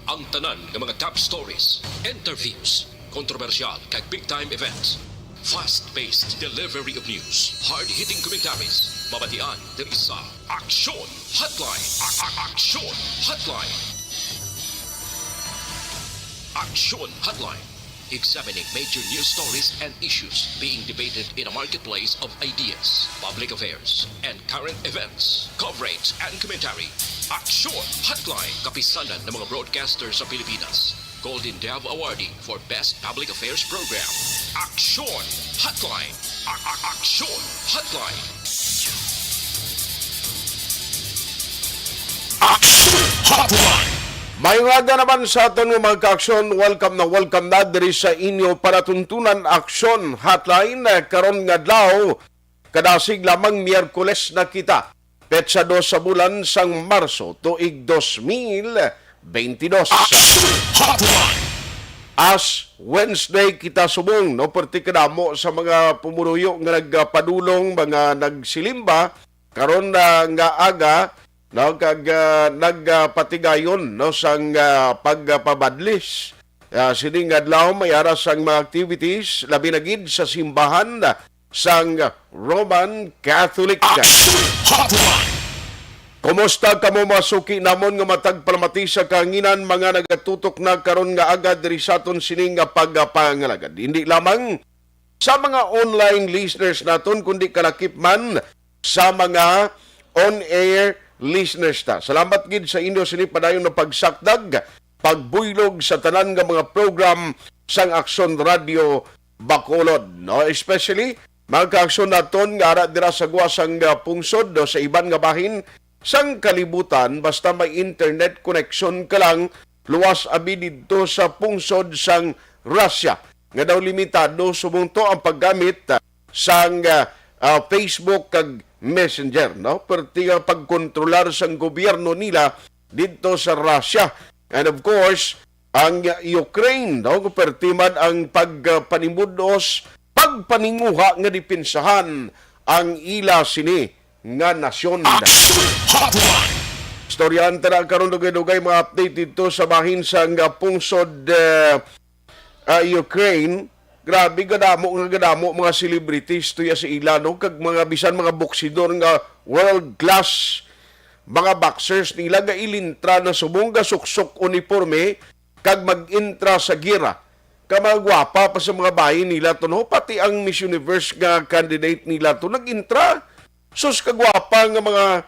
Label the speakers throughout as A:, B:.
A: Ang tanan ng mga top stories, interviews, kontrobersyal kag big-time events. Fast-paced delivery of news, hard-hitting commentaries, mabatian ng isa. Aksyon Hotline! Aksyon Hotline! Aksyon Hotline. Examining major news stories and issues being debated in a marketplace of ideas, public affairs, and current events. Coverage and commentary. Aksyon Hotline. Kapisanan ng mga broadcasters sa Pilipinas. Golden Dove Awardee for Best Public Affairs Program. Aksyon Hotline. Aksyon Hotline. Aksyon Hotline.
B: May nga naman sa aton ng mga ka-aksyon, welcome na diri sa inyo para tuntunan aksyon hotline karon nga adlaw kadasig lamang Miyerkules na kita. Petsa 2 sa bulan sang Marso tuig 2022. As Wednesday kita subong no perti kadamo sa mga pumuruyo nga nagpadulong mga nagsilimba karon nga aga no kag nagpatigayon no sang pagpabadlis sining adlaw may ara sang mga activities labi na gid sa simbahan sang Roman Catholic. Kumusta kamo masuki namon nga matag palamati sa kanginan mga nagatutok na karon nga agad diri sa aton sining nga pagpangalagad. Hindi lamang sa mga online listeners naton kundi kalakip man sa mga on-air listeners ta. Salamat gid sa inyo sini padayon na pagsakdag, pagbuylog sa tanan nga mga program sang Aksyon Radio Bacolod, no? Especially mga ka-aksyon naton nga ara dira sa guwasang pungsod do sa iban nga bahin sang kalibutan basta may internet connection ka lang luwas abi didto sa pungsod sang Russia. Nga daw limitado sumunto ang paggamit sang Facebook kag Messenger, no? Perti nga pagkontrolar sang gobyerno nila dito sa Russia. And of course, ang Ukraine, no? Perti man ang pagpanimudos, pagpaninguha nga dipinsahan ang ila sini nga nasyon. Storyan tara karon dugay-dugay mga update dito sa bahin sang pungsod Ukraine. Grabe gadamo mga celebrities tuya sa ila no kag mga bisan mga boksidor nga world class mga boxers nila nga ilintra na subong ga suksok uniforme kag mag-intra sa gira. Kamagwapa pa sa mga bahay nila to no pati ang Miss Universe nga candidate nila to nag-intra. Sus kagwapa nga mga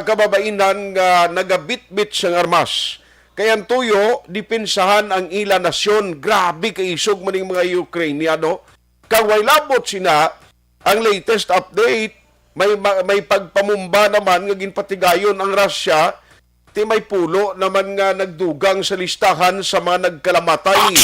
B: kababainan nga nagabit-bit sang armas. Kaya tuyo, dipinsahan ang ila nasyon. Grabe kaisog maning mga Ukrainiano. Kaway labot sina, ang latest update, may pagpamumba naman nga ginpatigayon ang Russia, ti may pulo naman nga nagdugang sa listahan sa mga nagkalamatay.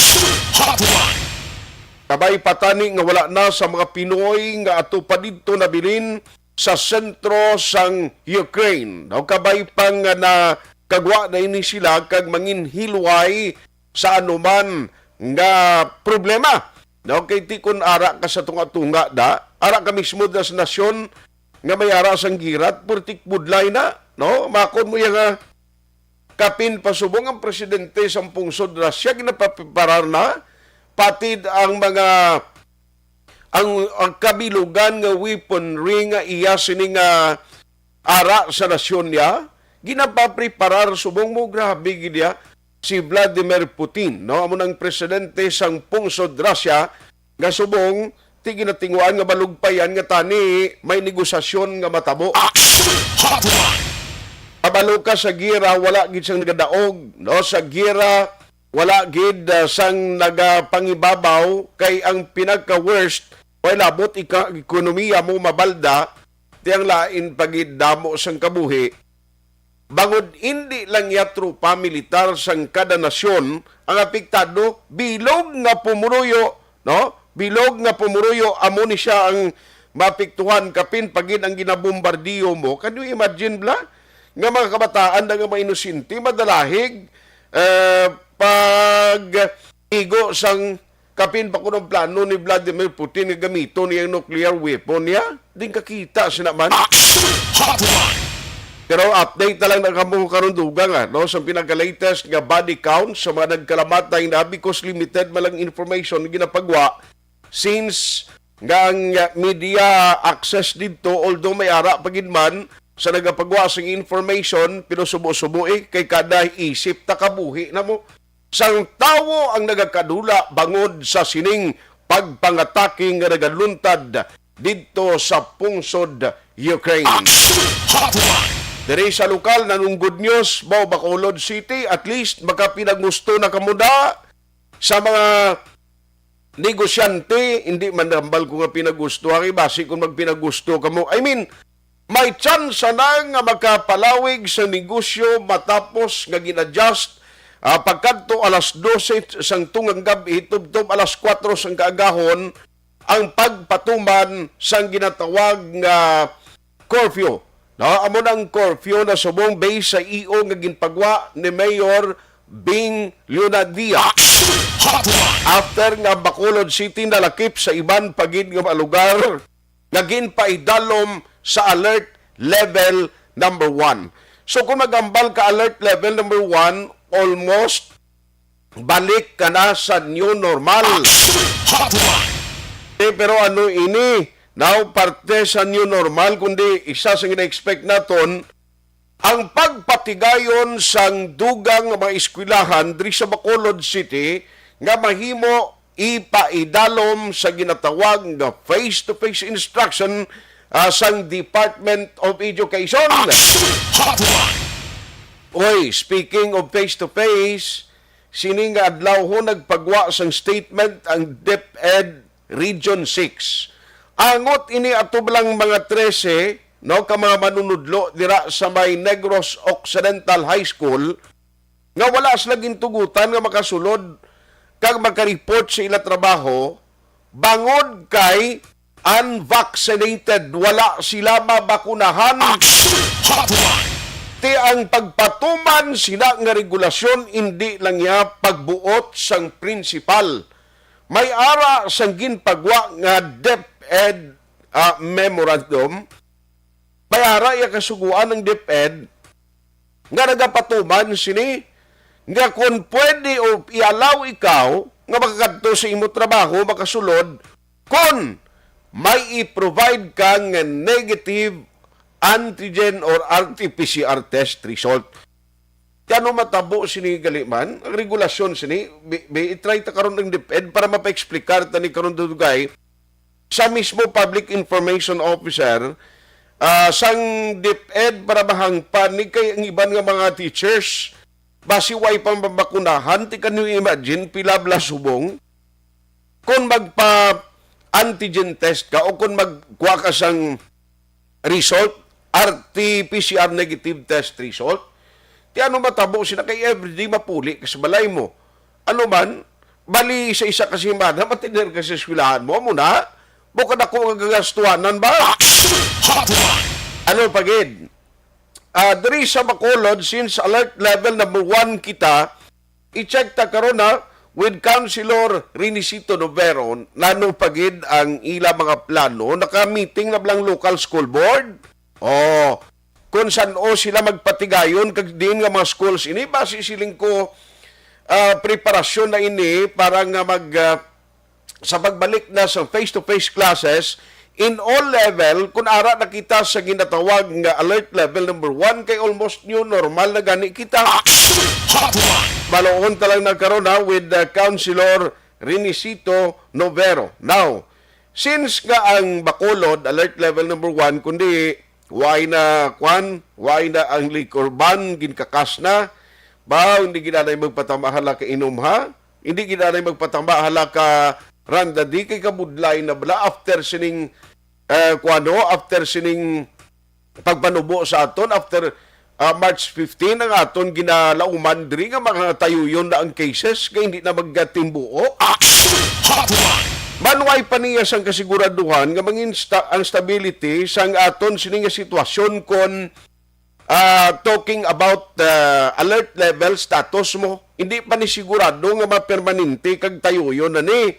B: Kabay patani nga wala na sa mga Pinoy nga ato pa dito nabilin sa sentro sang Ukraine. Kabay pang na kagwa na ini sila kag manginhilway sa anuman nga problema. No, kay tikon ara ka sa tunga-tunga da, ara ka mismo da sa nasyon nga may ara sang girat purtik budlay na, no? Makon mo yang kapin pasubong ang presidente sa pungsod Russia ginapaparar na patid ang mga ang kabilugan nga weaponry nga iya sini nga ara sa nasyon niya ginapapreparar subong mo grabe gidya si Vladimir Putin no amo nang presidente sang pungsod Russia nga subong ti ginatinguan nga balugpayan nga tani may negosasyon nga matabo. Kabalo ka sa gira wala gid sang nagadaog no sa gira wala gid sang nagapangibabaw kay ang pinagka-worst way labot ekonomiya mo mabalda ti ang lain pagid damo sang kabuhi. Bangod hindi lang ya trupa militar sang kada nasyon ang apektado, bilog nga pumuruyo, no? Bilog nga pumuruyo amo ni siya ang mapiktuhan kapin pagin ang ginabombardiyo mo. Can you imagine bla? Nga mga kabataan na nga mainusinti, madalahig pag igo sang kapin pa kunong plano ni Vladimir Putin nga gamito niya nuclear weapon niya. Din kakita sinaman. Pero update na lang na kamo karon dugang no sa pinaka-latest nga body count sa mga nagkalamatay na because limited malang information ginapagwa since nga ang media access dito although may ara pagid man sa nagapagwa sa information pinusubo-subo kay kada isip ta kabuhi na mo sang tawo ang nagakadula bangod sa sining pagpangatake nga nagaluntad dito sa pungsod Ukraine. Diri sa lokal nanong good news mo Bacolod City at least makapinagmusto na kamuda sa mga negosyante hindi man nambal ko nga pinagusto ari basi kung magpinagusto kamo I mean may chance na nga makapalawig sa negosyo matapos nga ginadjust pagkadto alas 12 sang tungang gabi tubtob alas 4 sang kaagahon ang pagpatuman sang ginatawag nga curfew. Amo ng curfew na subong base sa EO nga ginpagwa ni Mayor Bing Leonadia. After nga Bacolod City nalakip sa iban pagid nga mga lugar nga ginpaidalom sa alert level number 1. So kung magambal ka alert level number 1, almost balik ka na sa new normal. Pero ano ini? Now, parte sa new normal, kundi isa sa gina-expect naton, ang pagpatigayon sang dugang mga eskwelahan diri sa Bacolod City nga mahimo ipaidalom sa ginatawag nga face-to-face instruction sang Department of Education. Oy, speaking of face-to-face, sining nga adlaw ho nagpagwa sang statement ang DepEd Region 6. Angot ini atublang mga 13 no ka mga manunudlo dira sa may Negros Occidental High School nga wala sila gintugutan nga makasulod kag makareport sa ila trabaho bangod kay unvaccinated wala sila mabakunahan. Ti ang pagpatuman sila nga regulasyon hindi lang ya pagbuot sang principal. May ara sang ginpagwa nga DepEd memorandum, may ara iya kasuguan ng DepEd nga nagapatuman sini nga kung pwede o ialaw ikaw nga makakadto sa imo trabaho makasulod kung may i-provide kang negative antigen or RT-PCR test result. Kano matabo sini galiman ang regulasyon sini i-try ta karon ng DepEd para mapa-explicar ta ni karon dugay sa mismo public information officer sang DepEd para mahangpan ni kay ang iban nga mga teachers basi way pang bakunahan ti kanyo imagine pila bla subong kung magpa antigen test ka o kung magkuha ka sang result RT-PCR negative test result. Ti ano matabo sila kay everyday mapuli kasi balay mo. Ano man, bali isa-isa kasi mana, matiner ka sa eskwelahan mo, muna, bukod ako gagastuanan ba? Ano pagid? Diri sa Bacolod, since alert level number 1 kita, i-check ta karon na with Councilor Renisito Novero, nano pagid ang ila mga plano, naka-meeting na blang local school board. Kung saan sila magpatigayon kag din nga mga schools ini base siling ko preparasyon na ini para nga sa pagbalik na sa face-to-face classes in all level kung ara nakita sa ginatawag nga alert level number 1 kay almost new normal na gani kita. Maloon talang nagkaroon na with Councilor Renisito Novero. Now, since nga ang Bacolod alert level number 1 kundi why na ang liquor ban ginkakas na ba hindi ginanay magpatamahala ka inom ha hindi ginanay magpatamahala ka randa di kay kabudlay na bala after sining after sining pagpanubo sa aton after March 15 ang aton ginalauman diri nga mga tayuyon na ang cases kay hindi na maggatimbuo. Manuay pa niya sang kasiguraduhan nga mangin ang stability sang aton sining sitwasyon kon talking about alert level status mo hindi pa ni sigurado nga mapermanente kag tayuyon na ni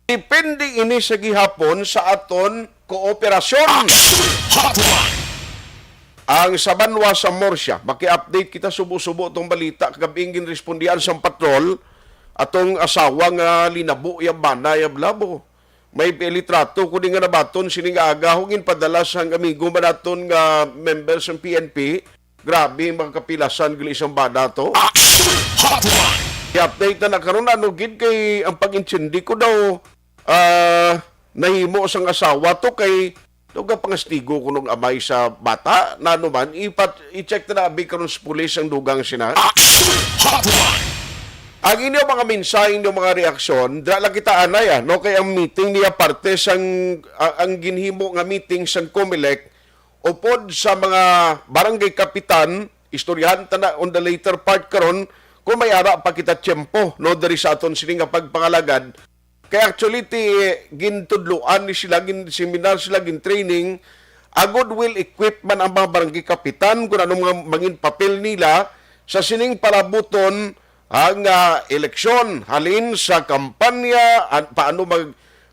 B: depende ini sa gihapon sa aton kooperasyon. ang Sabanwa sa Morsya, maki-update kita subo-subo itong balita, kagabing ginrespondihan sa patrol, atong asawa nga linabo, yabana, yablabo. May litrato ko din nga nabaton, sining aga, hugin padala sa amigo manaton nga members ng PNP. Grabe, mga kapilasan, gali isang bada to. I-update na nakaroon, ano, gid kay ang pag-intindi ko daw, nahimo sang asawa to kay doga pangastigo ko nung amay sa bata na naman i-check na abi karon sa pulis ang dugang sina. Ang inyo mga mensahe, inyo mga reaksyon, dala kita anay no kay ang meeting niya parte sang ang ginhimo nga meeting sang COMELEC upod sa mga barangay kapitan, istoryahan ta na on the later part karon kung may ara pa kita tiyempo no diri sa aton sini nga pagpangalagad. Kaya actually, gintudluan ni sila, seminar sila, training, a goodwill equipment ang mga barangay kapitan, kung anong mga mangin papel nila, sa sining palabuton ang eleksyon, halin sa kampanya, at paano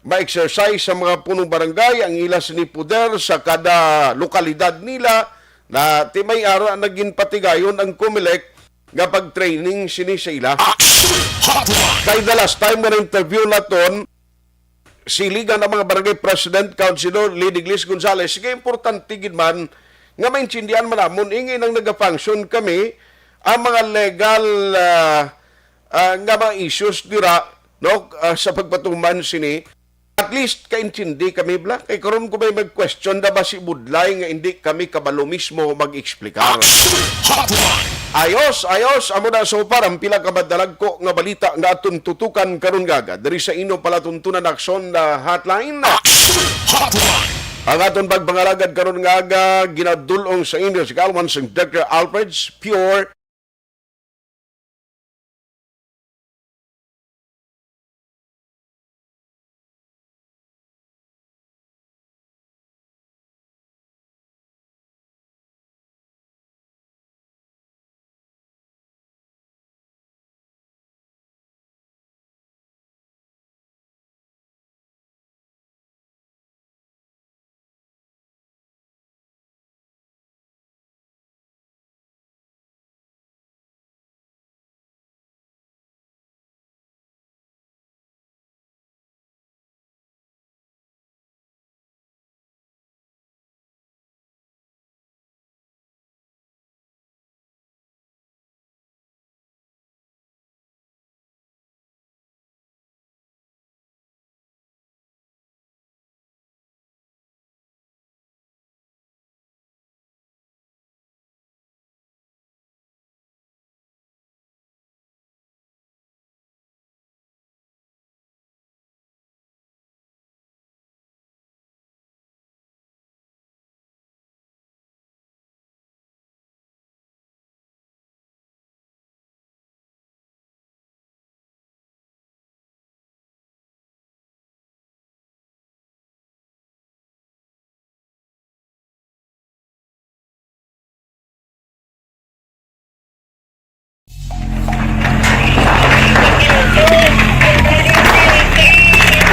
B: ma-exercise sa mga punong barangay, ang ilas ni puder sa kada lokalidad nila, na timay ara naging patigayon ang COMELEC, nga pag-training sini sa ila. Kay the last time na interview naton, siligan ang mga barangay president, councilor, Lady Glis Gonzales, sige importante gid man, nga maintindihan man namon, ingay nang nag-function kami, ang mga legal nga mga issues dira, no, sa pagpatuman sini, at least kaintindi kami bla. Kay karon ko may mag-question na ba si Budlay nga hindi kami kabalo mismo mag-eksplikar. Ayos, amo na so far ang pila ka madalag ko nga balita nga aton tutukan karon gaga diri sa ino palatuntunan aksyon na hotline. Ang aton pagpangalagad karon gaga ginadulong sa inyo si Kalman Sing Dr. Alfred's Pure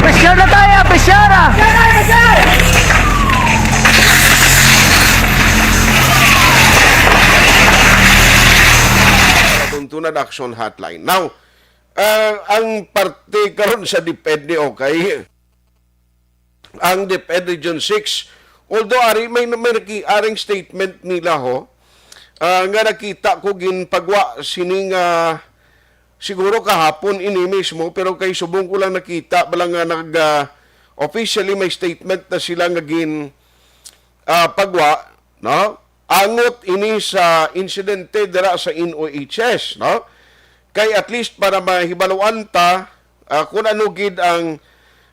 C: Pressure na tayo! Pressure na!
B: Tuntunan Action Hotline. Now, ang parte karon sa DepEd ni Okay, ang DepEd Region 6, although ari may aring statement nila ho, nga nakita ko ginpagwa sining siguro kahapon ini mismo, pero kay subong ko lang nakita balang nga officially may statement na sila nga pagwa, no? Angot ini sa insidente dira sa NOHS, no? Kay at least para mahibaluan ta kung ano gid ang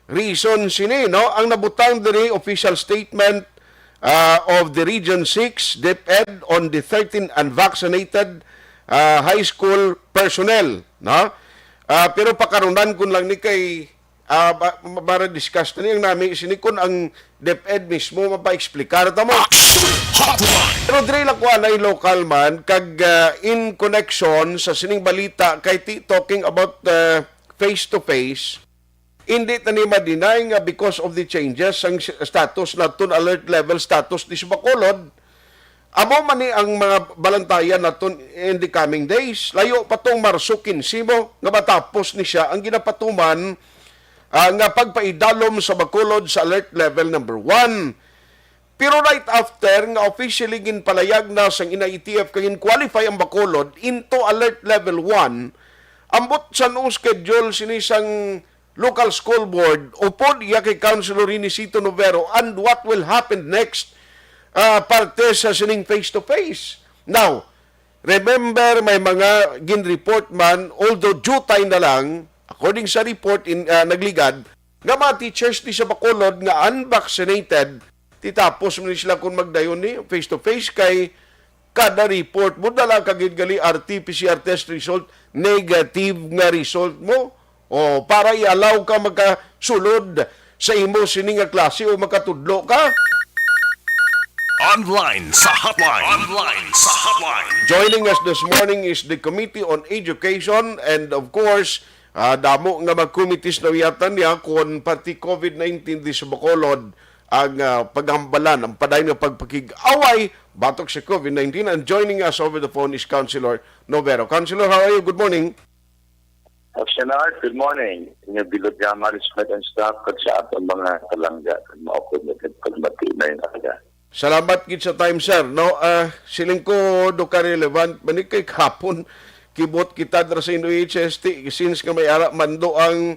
B: reason sini, no? Ang nabutang diri official statement of the Region 6 DepEd on the 13 unvaccinated high school personnel, no? Pero pakarunan kun lang ni kay para discuss na niyang namin sinikon ang DepEd mismo mapa-explicar ta mo. Pero diri lang ko anay local man kag in connection sa sining balita kay talking about face to face, hindi tani ma-deny nga because of the changes ang status naton alert level status ni Bacolod, amo man ni ang mga balantayan naton in the coming days. Layo pa tong Marso 15 mo nga matapos ni siya ang ginapatuman nga pagpaidalom sa Bacolod sa alert level number 1. Pero right after nga officially ginpalayag na sang ina-ETF kagin qualify ang Bacolod into alert level 1, ambot sa noong schedule sinisang local school board upod iya kay Councilor Inesito Novero and what will happen next parte sa sining face-to-face. Now, remember may mga gin-report man, although due time na lang, according sa report nagligad, nga mga teachers di sa Bacolod nga unvaccinated, titapos mo sila kung magdayon ni face-to-face kay kada report mo dala kagid gali RT-PCR test result, negative nga result mo. O para i-allow ka magkasulod sa imo sining nga klase o makatudlo ka.
D: Online sa hotline. Online sa hotline.
B: Joining us this morning is the Committee on Education and of course, damo nga mag-committees na wiyatan niya kung pati COVID-19 di sa Bacolod ang paghambalan, ang paday nga pagpakig-away batok sa COVID-19. And joining us over the phone is Councilor Novero. Councilor, how are you? Good morning.
E: Aksyonar, good morning. Inyong bilog nga management and staff kag sa atong mga talangga kag maupod na pagmati na yung aga.
B: Salamat gid sa time, sir. No, siling ko do ka relevant bani kay kapon kibot kita dra sa NUHST since nga may ara mando ang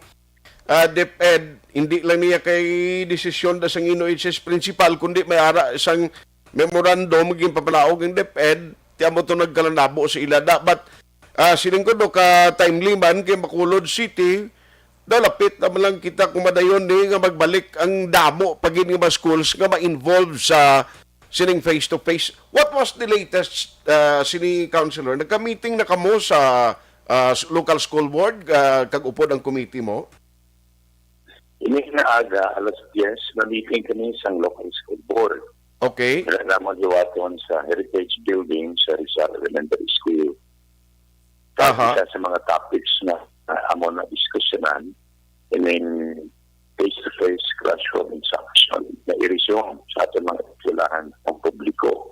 B: DepEd, hindi lang niya kay desisyon da sang NUHS principal kundi may ara sang memorandum gin papalaog ang DepEd tiamo to nagkalanabo sa ila dapat siling ko do ka timely man kay Bacolod City dalapit naman lang kita kung madayon ni nga magbalik ang damo pagin nga mga schools nga ma-involve sa sining face-to-face. What was the latest sini councilor? Nagka-meeting na kamo sa local school board kag upod ang committee mo?
E: Ini na aga, alas 10, na-meeting kami sa local school board.
B: Okay.
E: Naman hiwaton sa Heritage Building sa Rizal Elementary School.
B: Aha.
E: Isa sa mga topics na amo na diskusyonan, I mean, face-to-face classroom instruction na i-resume sa ating mga eskwelahan ng publiko.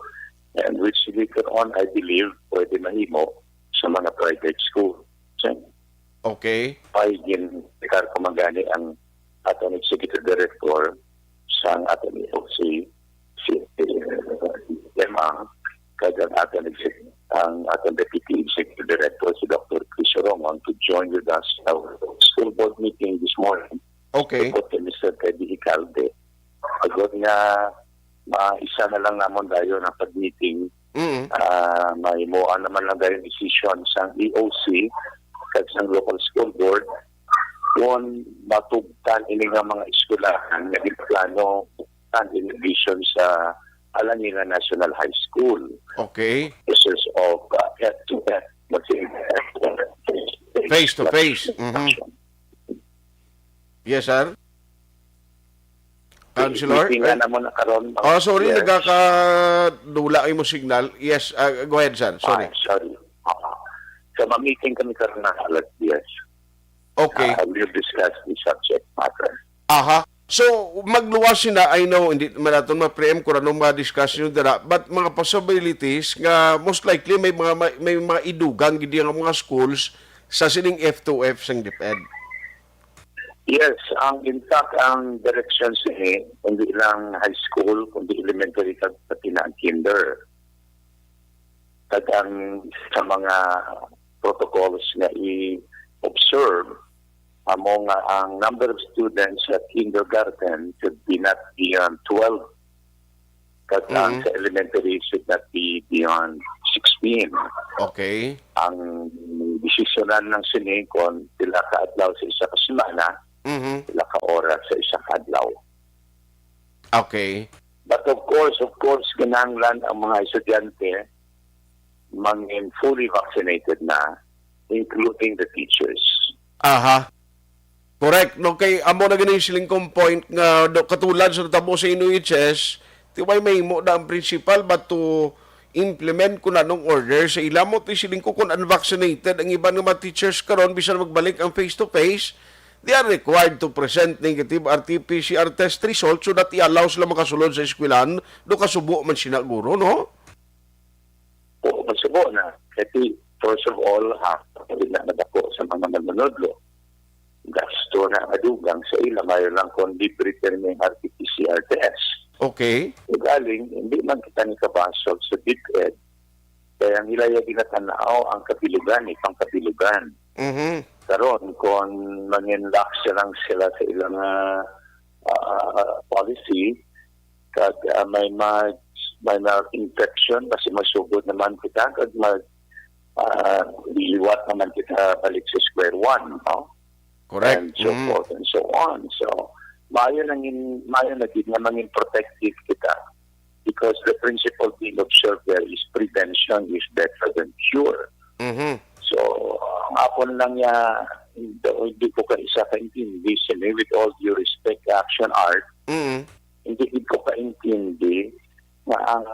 E: And which later on, I believe, pwede mahimo sa mga private school.
B: Okay.
E: Paigin, ikar kumagani ang ating executive director sa ating EOC, si Emma, kaya ang ating deputy executive director, si Dr. Chris Romon, to join with us in our school board meeting this morning.
B: Okay.
E: Ito kay Mr. Teddy Hicalde. Agad nga, isa na lang naman tayo na pag-meeting. May muan naman lang tayo decision sa EOC at sa local school board kung matugtan ini nga mga eskwelahan na plano in addition sa Alanina National High School.
B: Okay.
E: This is of head-to-head,
B: Face-to-face. Yes, sir. Councilor?
E: Meeting na naman na karon.
B: Oh, sorry,
E: Yes.
B: nagkakadula mo signal. Yes, go ahead, sir. Sorry.
E: Sorry. So, ma-meeting kami karon na alas 10.
B: Okay.
E: We'll discuss the subject matter.
B: Aha. So, magluwas sila, I know, hindi man natin ma-preempt kung anong mga discussion dira, but mga possibilities nga most likely may mga idugang gidi nga mga schools sa sining F2F sang DepEd.
E: Yes, in fact, ang directions ni hindi lang high school, kundi elementary pati na kinder. At ang sa mga protocols na i-observe, among ang number of students at kindergarten should be not beyond 12. But ang sa elementary should not be beyond 16.
B: Okay.
E: Ang desisyonan ng sinikon, sila ka-adlaw sa isa ka semana, sila ka oras sa isa ka adlaw.
B: Okay.
E: But of course, kinahanglan ang mga estudyante mangin fully vaccinated na, including the teachers.
B: Aha. Correct. No, kay amo na ganing siling point nga katulad sa tabo sa NUHS, tiway may mo na ang principal but to implement ko na nung order sa ila mo ti siling ko kung unvaccinated ang iba nga mga teachers karon bisan magbalik ang face-to-face, they are required to present negative RT-PCR test result so that i-allow sila makasulod sa eskwelahan do kasubo man sina guro, no?
E: Subo na. Kasi first of all, na nadako sa mga manunodlo. Gasto na adugang sa ila, mayroon lang kung libre ng RT-PCR test.
B: Okay.
E: Galing, hindi man kita ni kabasol sa DepEd. Kaya ang hilaya ginatanaw ang kabilugan, pangkabilugan.
B: Mhm.
E: Karon kung manginlock sila sa ilang policy, kag may infection kasi masugod naman kita, kag liliwat naman kita balik sa square one, no?
B: Correct.
E: And so forth and so on. So, mayo na maging protective kita because the principle being observed there is prevention is better than cure.
B: Mhm.
E: So, ang apon lang niya, hindi ko kaisa kaintindi, with all due respect, action art,
B: Mhm.
E: hindi ko kaintindi na ang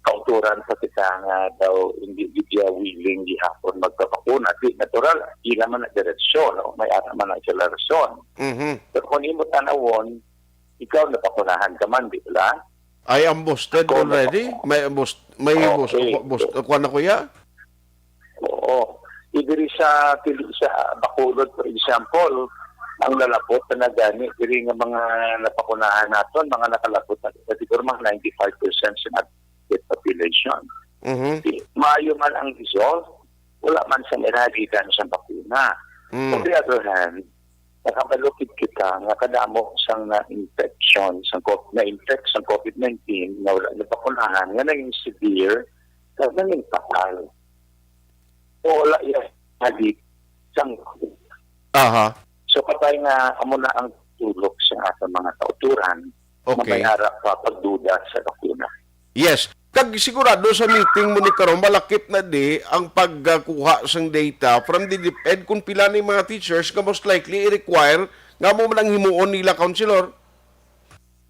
E: kauturan sa kita nga daw hindi dia willing gihapon magpapakuna. Di natural, di naman na diretsyon, no? May ara man na sila rason.
B: Mhm.
E: Pero kung imo tanawon, ikaw napakunahan ka man, di ba?
B: I am boosted already. May
E: Okay.
B: kuha na kuya.
E: Oo. Ibig sa Bacolod, for example, ang lalapot na gani, diri nga mga napakunahan naton, mga nakalapot na siguro mga 95% sa population.
B: Mhm.
E: Maayo man ang result, wala man sa niradikan sa bakuna. On the other hand, nakabalukid kita nga kadamo sang na-infection, na-infect sa COVID-19, na wala na bakunahan, nga naging severe, kaya naging fatal. O wala yung hadik sang
B: Aha.
E: So patay nga amo na ang tulok sa atong mga kauturan
B: Okay.
E: na may harap pa pagduda sa bakuna.
B: Yes. Kag sigurado sa meeting mo ni karon malakip na di ang pagkuha sang data from the DepEd kung pila ni mga teachers ka most likely i-require nga mo man ang himuon nila counselor.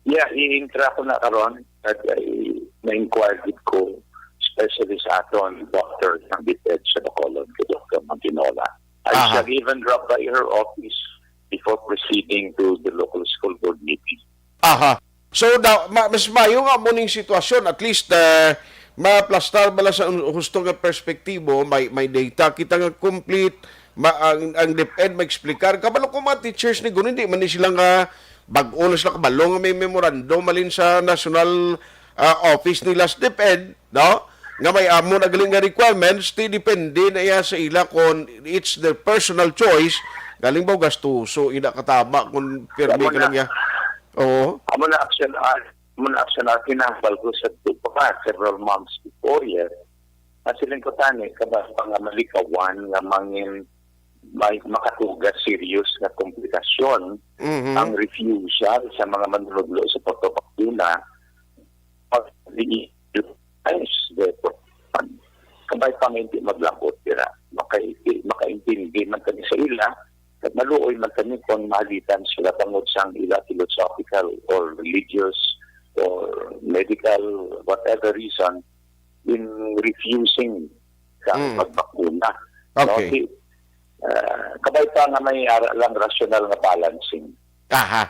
E: Yeah, i-intra ko na karon at na-inquire ko especially sa aton doctor ng DepEd sa Bacolod, kay Dr. Maginola. I
B: Aha.
E: shall even drop by her office before proceeding to the local school board meeting.
B: Aha. So mas mayo nga mo ning sitwasyon at least maplastar bala sa husto nga perspektibo may data kita nga complete ang DepEd mag-explicar kabalo ko mga teachers ni gunin di man ni sila nga bag-o na sila kabalo nga may memorandum malin sa national office nila sa DepEd, no? Nga may amo na galing nga requirements, ti depende na iya sa ila kung it's their personal choice, galing ba gastuso, ina katama kung pirmi ka lang ya. Oo.
E: Amo na action kinahambal ko sa tupa several months before yet. Asiling ko tani, kabas pa nga malikawan nga mangin may makatugas serious na komplikasyon ang refusal sa mga manunodlo sa pagpapakuna kabay pa nga hindi maglangkot tira makaintindi man kami sa ila at maluoy man kami kung malitan sila tungod sa ila philosophical or religious or medical whatever reason in refusing sa pagbakuna.
B: Okay.
E: Kabay pa nga may lang rational nga balancing.
B: Aha.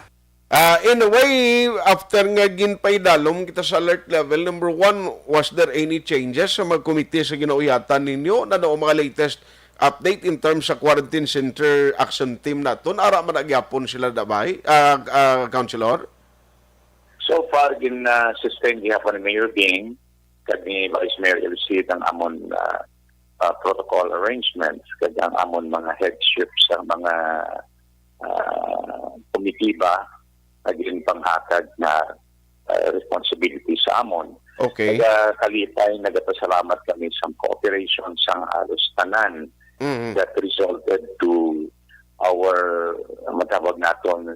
B: In a way, after nga ginpaidalom kita sa alert level, number one, was there any changes sa mga komite sa ginauyatan ninyo? Na mga latest update in terms sa quarantine center action team naton? Ara man nagyapon sila dabay, Councilor?
E: So far, sustain gihapon ni Mayor Bing, kag ni Vice Mayor Elucid ang amon protocol arrangements, kag ang amon mga headship sa mga komitiba, naging panghatag na responsibility sa amon.
B: Okay.
E: Kaya kalipay, nagpasalamat kami sa cooperation sa halos tanan that resulted to our matawag naton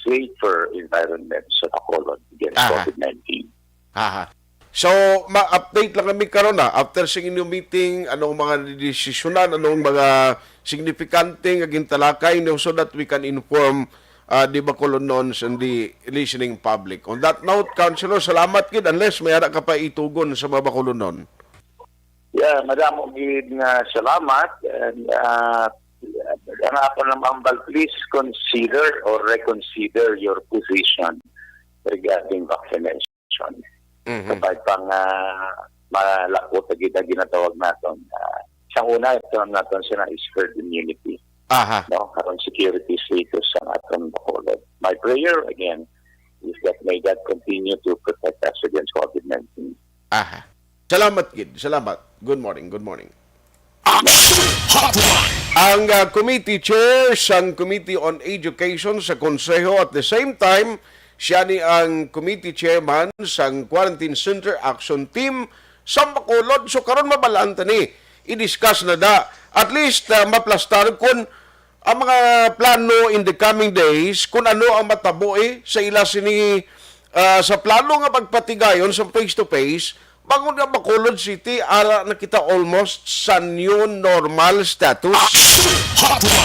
E: safer environment sa Bacolod against COVID-19.
B: Aha. So, ma-update lang kami karon after sa inyong meeting, anong mga desisyonan, anong mga significante nga gintalakay so that we can inform the Bacolodons and the listening public. On that note, Councilor, salamat gid unless may ara ka pa itugon sa mga Bacolonon.
E: Yeah, madamo gid nga salamat and ang ako naman, please consider or reconsider your position regarding vaccination. Kapag pang malakot na ginatawag natin. Sa una, ito natin siya na is herd immunity.
B: Aha.
E: No? Karon security status sa ating Bacolod. My prayer, again, is that may God continue to protect us against COVID-19.
B: Aha. Salamat, Kid. Salamat. Good morning. Good morning.
D: Hotline.
B: Ang committee chair sang Committee on Education sa Konseho at the same time, siya ni ang committee chairman sang Quarantine Center Action Team sa Bacolod. So karon mabalanta ni i-discuss na da. At least maplastar kung ang mga plano in the coming days kung ano ang matabo sa ila sini sa plano nga pagpatigayon sa face-to-face bangon nga Bacolod City ara na kita almost sa new normal status.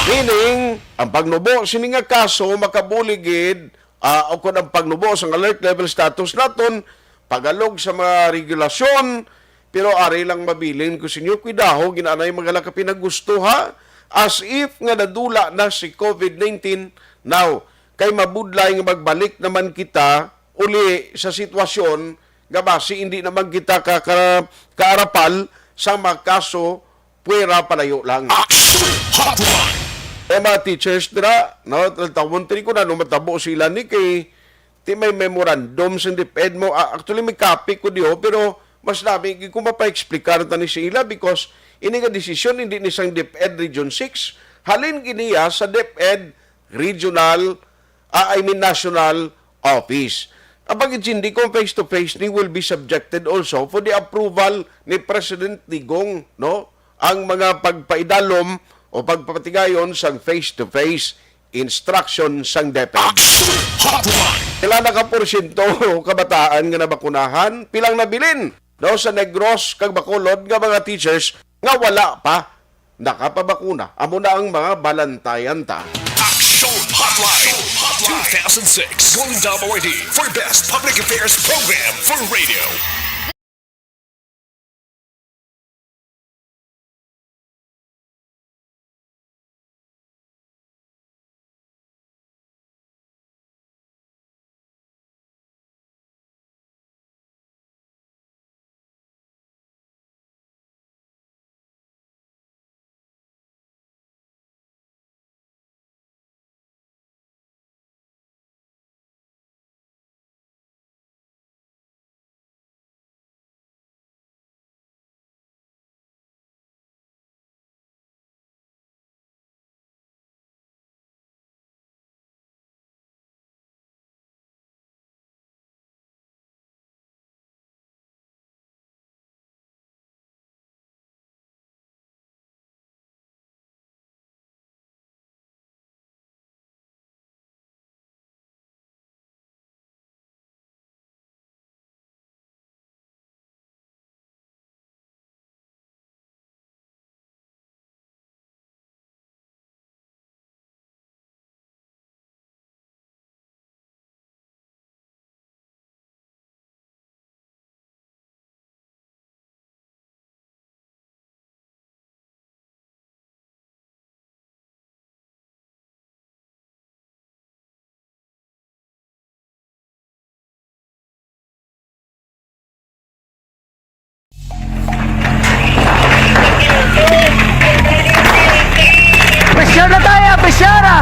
B: Meaning, ang pagnubo sini nga kaso makabuligid o kung ang pagnubo sa alert level status naton pagalog sa mga regulasyon pero ari lang mabilin ko sinyo kuidaho ginanay mga laka pinagustuha as if nga nadula na si COVID-19 now kay mabudlay nga magbalik naman kita uli sa sitwasyon nga base hindi naman kita kaarapal sa mga kaso puwera palayo lang. Mga teachers dira, no, tawon ko na nung matabo sila ni kay ti may memorandum sa DepEd mo. Actually may copy ko diho pero mas nabi kung mapa-explicar ta ni sila because ini nga desisyon hindi ni sang DepEd Region 6 halin giniya sa DepEd Regional National Office. Abang hindi ko face-to-face ni will be subjected also for the approval ni President Digong, no? Ang mga pagpaidalom o pagpapatigayon sang face-to-face instruction sang DepEd. Pila na ka porsyento kabataan nga nabakunahan, pilang nabilin no, sa Negros kag Bacolod nga mga teachers nga wala pa nakapabakuna. Amo na ang mga balantayan ta.
D: Action Hotline. 2006 Golden Dome Awardee for Best Public Affairs Program for Radio.
C: Presyara na tayo, presyara!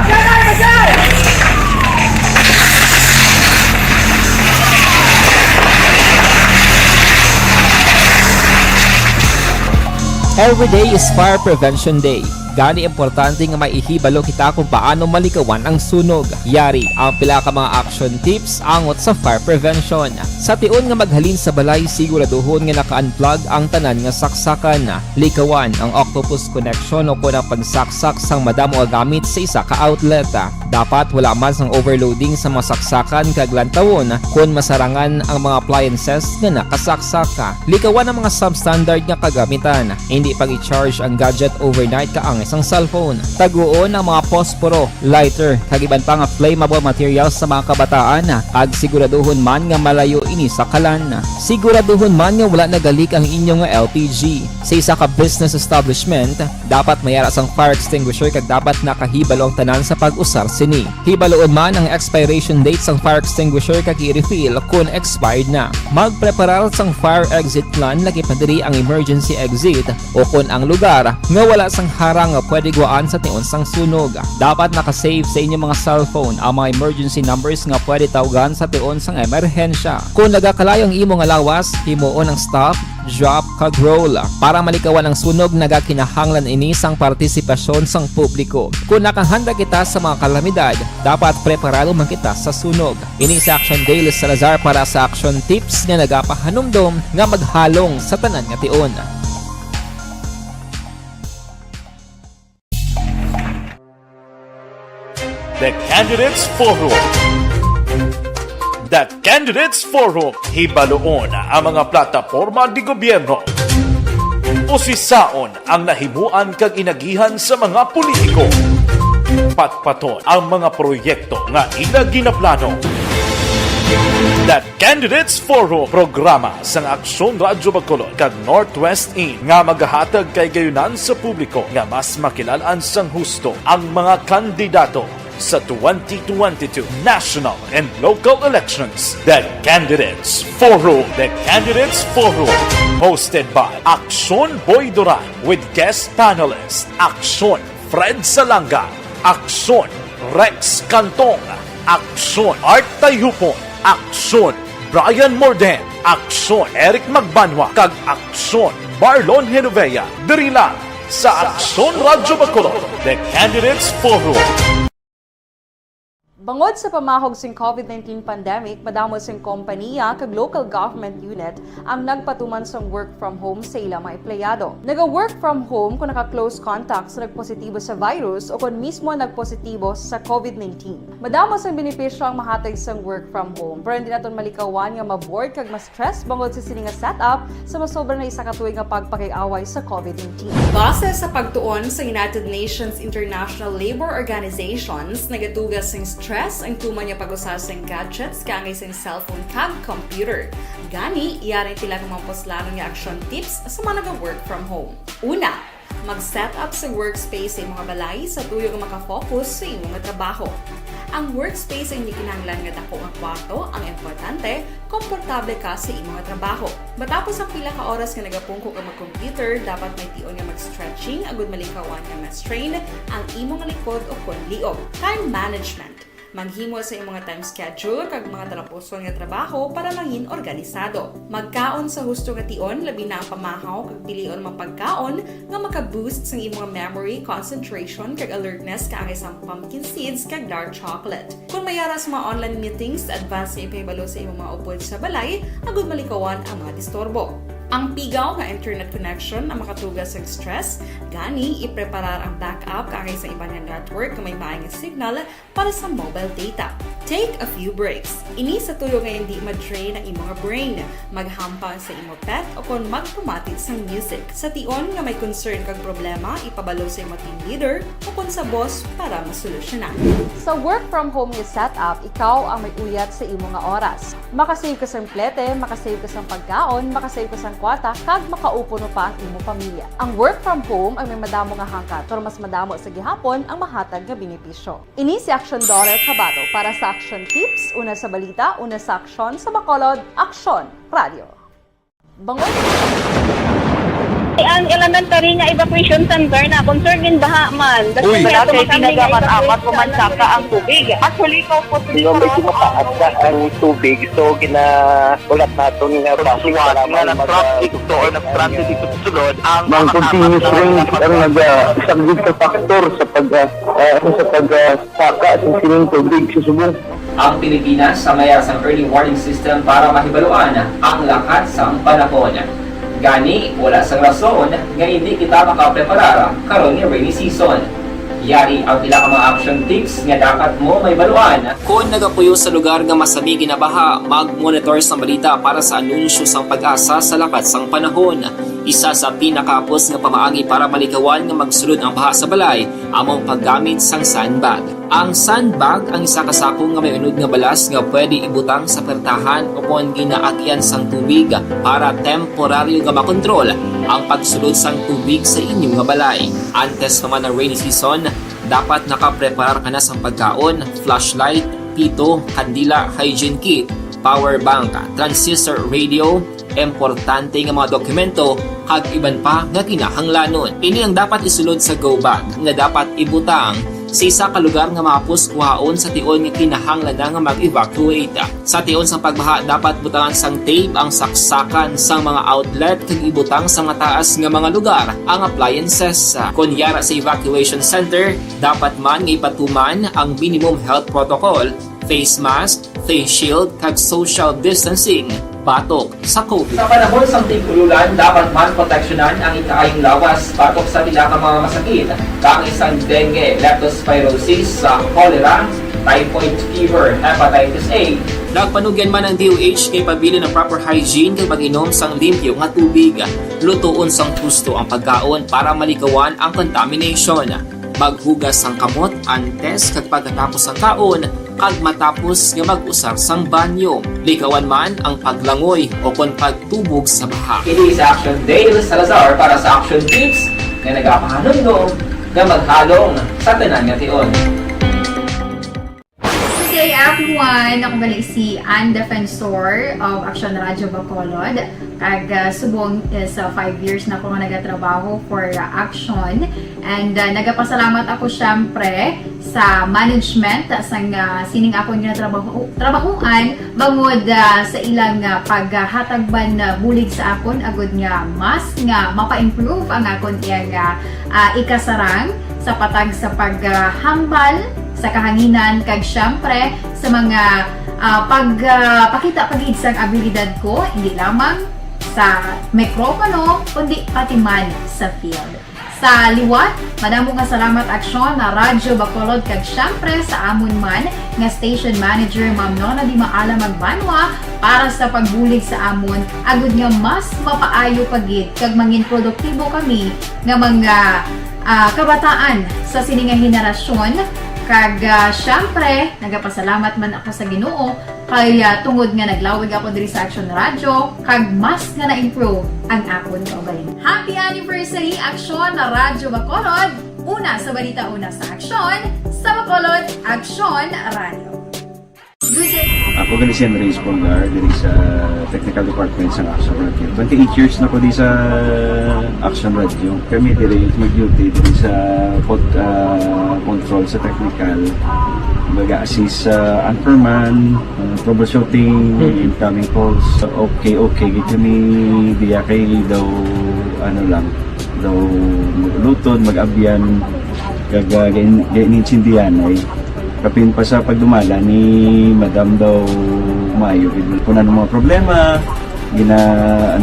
F: Every day is Fire Prevention Day. Gani importante nga maihibalo kita kung paano malikawan ang sunog. Yari ang pila ka mga action tips angot sa fire prevention. Sa tiun nga maghalin sa balay, siguraduhon nga naka-unplug ang tanan nga saksakan. Likawan ang octopus connection o kung ang pagsaksak sang madamo nga gamit sa isa ka outlet. Dapat wala man sang overloading sa mga saksakan kag lantawon kung masarangan ang mga appliances nga nakasaksaka. Likawan ang mga substandard nga kagamitan. Hindi pag i-charge ang gadget overnight kaang isang cellphone. Taguon ang mga posporo, lighter, kag iban pa nga flammable materials sa mga kabataan. Ag siguraduhon man nga malayo ini sa kalan. Siguraduhon man nga wala nagalik ang inyong nga LPG. Sa isa ka business establishment, dapat mayara sang fire extinguisher kag dapat nakahibalo ang tanan sa pag-usar sini. Hibaloon man ang expiration date sang fire extinguisher kag i-refill kung expired na. Magpreparar sang fire exit plan lagi pa diri ang emergency exit o kung ang lugar nga wala sang harang nga pwede guwaan sa tion sang sunog. Dapat nakasave sa inyong mga cellphone ang mga emergency numbers nga pwede tawagan sa tion sang emerhensya. Kung nagakalayo ang imo nga lawas, himuon ang stop, drop kag roll para malikawan ang sunog nagakinahanglan ini sang partisipasyon sang publiko. Kung nakahanda kita sa mga kalamidad, dapat preparado man kita sa sunog. Ini sa Action Daily Salazar para sa action tips nga nagapahanumdom nga maghalong sa tanan nga tion.
G: The Candidates Forum. The Candidates Forum, hibaloon ang mga plataporma di gobyerno. Usisaon ang nahimuan kag inagihan sa mga politiko. Patpaton ang mga proyekto nga ila ginaplano. The Candidates Forum, programa sang Aksyon Radyo Bacolod kag Northwest In nga magahatag kay gayunan sa publiko nga mas makilalaan sang husto ang mga kandidato sa 2022 national and local elections. The Candidates Forum. The Candidates Forum. Hosted by Aksyon Boy Duran with guest panelists Aksyon Fred Salanga, Aksyon Rex Cantong, Aksyon Art Tayupon, Aksyon Brian Morden, Aksyon Eric Magbanwa, kag Aksyon Marlon Genovea. Diri lang sa Aksyon Radyo Bacolod. The Candidates Forum.
H: Bangod sa pamahog sing COVID-19 pandemic, madamo sing kompanya kag local government unit ang nagpatuman sang work from home sa ilang mga empleyado. Naga-work from home kung naka-close contact sa nagpositibo sa virus o kung mismo nagpositibo sa COVID-19. Madamo sang benepisyo ang mahatag sang work from home, pero hindi naton malikawan nga ma-bored kag ma-stress bangod sa sini nga setup sa masobra na isa ka tuig nga pagpakiaway sa COVID-19. Base sa pagtuon sa United Nations International Labour Organizations, nagatugas sing stress ang tuman niya pag-usar sa gadgets kangay sa cellphone kag computer. Gani, iyaring tila ng mga poslano nga action tips sa mga nag-work from home. Una, mag-set up sa workspace sa imong balay sa tuyo nga makafocus sa imong trabaho. Ang workspace ay hindi kinahanglan nga dako nga kwarto, ang importante, komportable ka sa imong trabaho. Matapos ang pila ka oras nga nagapungko ka mag-computer, dapat may tion nga mag-stretching agud malikawan nga ma-strain ang imong likod o konliog. Time management. Maghimo sa imong time schedule kag mga talapuson nga trabaho para maging organisado. Magkaon sa husto nga tion, labi na ang pamahaw kag pilion mang pagkaon nga maka-boost sa imong memory, concentration kag alertness kaangay sa pumpkin seeds kag dark chocolate. Kung mayara sa mga online meetings, advance nga ipahibalo sa imong mga upod sa balay, agud malikawan ang mga disturbo. Ang pigaw nga internet connection ang makatugas sa stress, gani ipreparar ang backup kaangay sa ibang network nga may maayong signal para sa mobile data. Take a few breaks. Ini sa tuyo nga hindi ma-drain ang imong brain, maghampang sa imong pet o kung magpumatid sa music. Sa tion nga may concern kag problema, ipabalo sa imong team leader o kung sa boss para masolusyonan. Sa work from home nga setup, ikaw ang may uyat sa imong nga oras. Makasave ka sa plete, makasave ka sa pagkaon, makasave ka sa kwarta, kag makaupo no pa ang imong pamilya. Ang work from home ay may madamo nga hangkat, pero mas madamo sa gihapon ang mahatag nga benepisyo. Ini si Action Dorel Cabato para sa Action Tips, una sa balita, una sa aksyon sa Bacolod, Aksyon Radio. Bangod.
I: Ang elementary nga evacuation center na concerned baha man.
C: Uy, kaya pinagamat-amat kumansaka ang tubig. Actually, ikaw po
E: Medyo mataas na ang tubig. So, ulat natin nga
C: pasuwat nga nag-traffic to or nag-transit dito sa sulod.
E: Mang continuous range ang nag-isang sa factor sa pagsaka sa sining tubig sa subong.
F: Ang Pilipinas sa mayar sa early warning system para mahibaluan ang lakas ng panahon. Gani, wala sang rason nga hindi kita makapreparar karon nga rainy season. Yari ang pila ka mga action tips nga dapat mo may baluan. Kung nagapuyo sa lugar nga masabi ginabaha, mag-monitor sa balita para sa anunsyo sang pag-asa sa lakas sang panahon. Isa sa pinakapos nga pamaagi para malikawan nga magsulod ang baha sa balay, among paggamit sang sandbag. Ang sandbag ang isa ka sako nga may unod nga balas nga pwede ibutang sa pertahan upon ginaagyan sang tubig para temporaryo nga makontrol ang pagsulod sang tubig sa inyong nga balay. Antes naman ng rainy season, dapat nakapreparar ka na sa pagkaon, flashlight, pito, kandila, hygiene kit, power bank, transistor radio, importante nga mga dokumento kag iban pa nga kinahanglanon. Ini ang dapat isulod sa go bag nga dapat ibutang sa isa ka lugar nga mapus kuhaon sa tion nga kinahanglan nga mag-evacuate. Sa tion sang pagbaha dapat butangan sang tape ang saksakan sang mga outlet kag ibutang sa mga taas nga mga lugar ang appliances. Kunyara sa evacuation center, dapat man nga ipatuman ang minimum health protocol, face mask, face shield kag social distancing batok sa COVID. Sa panahon sa tigululan, dapat man proteksyonan ang ikaayong lawas batok sa pila ka mga masakit, kang isang dengue, leptospirosis, cholera, typhoid fever, hepatitis A. Nagpanugyan man ang DOH kay pabili ng proper hygiene kay pag-inom sang limpyo nga tubig. Lutuon sang gusto ang pagkaon para malikawan ang contamination. Maghugas sang kamot antes kag pagkatapos ang kaon kag matapos nga mag-usar sang banyo. Likawan man ang paglangoy o kon pagtubog sa baha. It is Action Dale Salazar para sa Action Tips nga nagapahanungnog nga maghalong sa tanan nga tion.
J: Good day everyone! Ako balik si Ann Defensor of Action Radio Bacolod. Kag subong sa 5 years na ako nga nagatrabaho for Action. And nagapasalamat ako syempre sa management sang sining ako nga trabahuan bangod sa ilang paghatagban bulig sa akon agud nga mas nga mapa-improve ang akon iyang ikasarang sa patag sa paghambal sa kahanginan kag syempre sa mga pakita pagid sang abilidad ko hindi lamang sa mikropono kundi pati man sa field. Sa liwat, madamo nga salamat Aksyon na Radyo Bacolod kag syempre sa amon man nga station manager Ma'am Nona Di Maala Magbanwa para sa pagbulig sa amon agud nga mas mapaayo pagid kag mangin produktibo kami nga mga kabataan sa sininga henerasyon. Kag syempre, nagapasalamat man ako sa Ginoo kay tungod nga naglawig ako diri sa Action Radio kag mas nga na-improve ang akon kaugalingon. Happy anniversary Action na Radyo Bacolod! Una sa balita, una sa Action, sa Bacolod, Action Radio. Good day!
K: Ako gali si Enrique Polgar diri sa Technical Department sa Action Radio. 28 years na ko di sa Action Radio. Kami diri mag-duty diri sa control sa technical. Mag-assist sa anchorman, troubleshooting, incoming calls. Okay. Gito ni diya kay daw daw lutod, mag-abyan, ganinsindihan ay kapin pa sa pagdumala ni Madam daw Mayo kung ano mga problema ginatagaan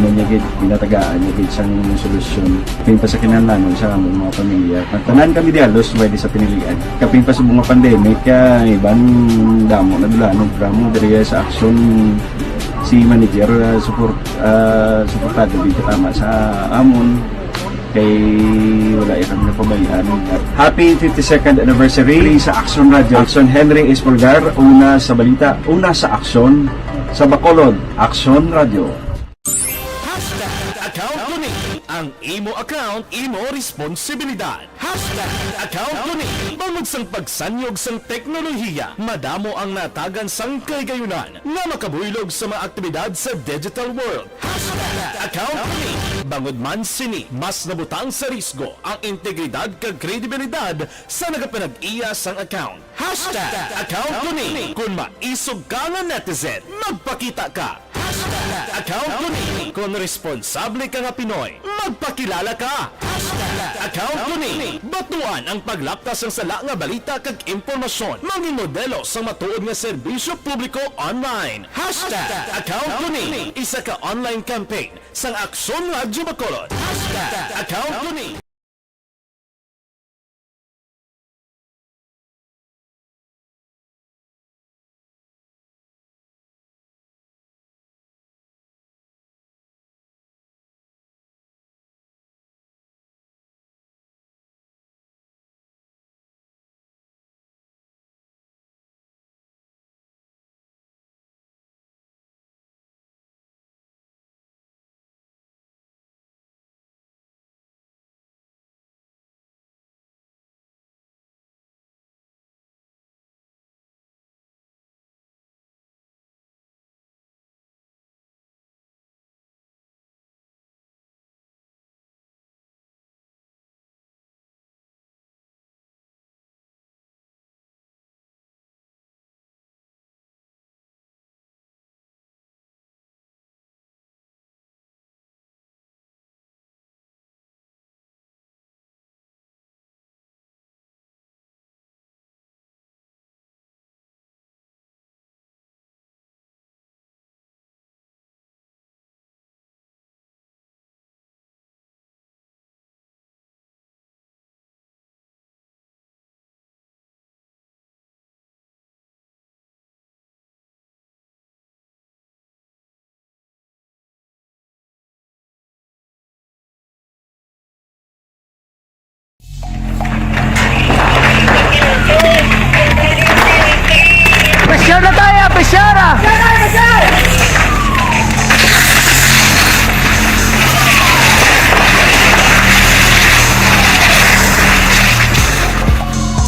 K: niya gid sang solusyon kapin pa sa kinahanglan sa among mga pamilya tanan kami dialos pwede sa pinilian kapin pa sa mga pandemic iban damo na dulanog dramo diri sa Action si manager suportado din tama sa amon kay wala ikang napabayaan. Happy 52nd anniversary sa Action Radio. Action Henry Espolgar, una sa balita, una sa Action, sa Bacolod, Action Radio.
D: Account ko ni ang imo account, imo responsibilidad. Account ko ni bangod sang pagsanyog sang teknolohiya, madamo ang natagan sang kagayunan nga makabuylog sa mga aktibidad sa digital world. Account ko ni bangod man sini mas nabutang sa risgo ang integridad kag kredibilidad sa nagapanag-iya sang account. Account ko ni kung maisog ka nga netizen, magpakita ka. Account ko ni kung responsable ka nga Pinoy, magpakilala ka. Account ko ni batuan ang paglaptas ng sala nga balita kag impormasyon, mangin modelo sa matuod nga serbisyo publiko online. Account ko ni isa ka online campaign sang Aksyon Radio Bacolod. Account ko ni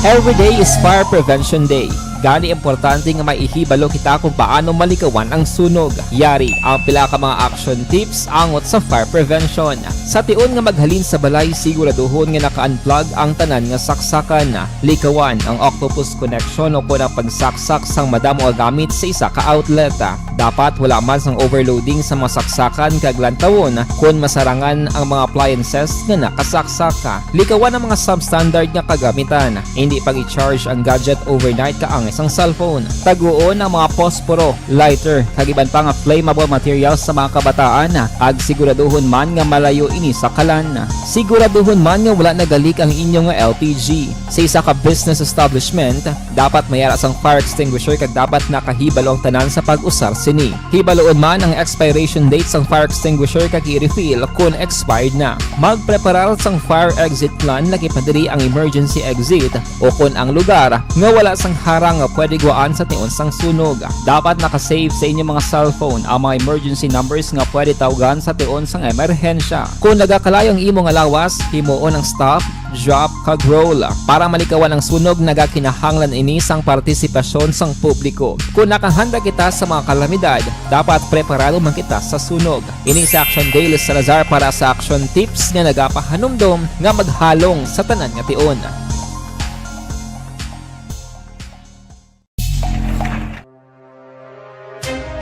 F: Every day is Fire Prevention Day. Gani importante nga maihibalo kita kung paano malikawan ang sunog. Yari ang pila ka mga action tips angot sa fire prevention. Sa tion nga maghalin sa balay, siguraduhon nga naka-unplug ang tanan nga saksakan. Likawan ang octopus connection o kung ang pagsaksak sang madamo nga gamit sa isa ka outlet. Dapat wala man sang overloading sa mga saksakan kag lantawon kung masarangan ang mga appliances nga nakasaksaka. Likawan ang mga substandard nga kagamitan. Hindi pag i-charge ang gadget overnight kaang isang cellphone. Taguon ang mga posporo, lighter, kag iban pa nga flammable materials sa mga kabataan. Ag siguraduhon man nga malayo ini sa kalan. Siguraduhon man nga wala nagalik ang inyong LPG. Sa isa ka business establishment, dapat mayara sang fire extinguisher kag dapat nakahibalo ang tanan sa pag-usar sini. Hibaloon man ang expiration date sang fire extinguisher kag i-refill kung expired na. Magpreparar sang fire exit plan lagi pa diri ang emergency exit o kung ang lugar nga wala sang harang nga pwede guaan sa tion sang sunog. Dapat nakasave sa inyong mga cellphone ang mga emergency numbers nga pwede tawagan sa tion sang emerhensya. Kung nagakalayo ang imong lawas, himuon ang stop, drop, kag roll. Para malikawan ang sunog, nagakinahanglan ini sang partisipasyon sang publiko. Kung nakahanda kita sa mga kalamidad, dapat preparado man kita sa sunog. Ini sa Action Daily Salazar para sa action tips nga nagapahanumdom nga maghalong sa tanan nga tion.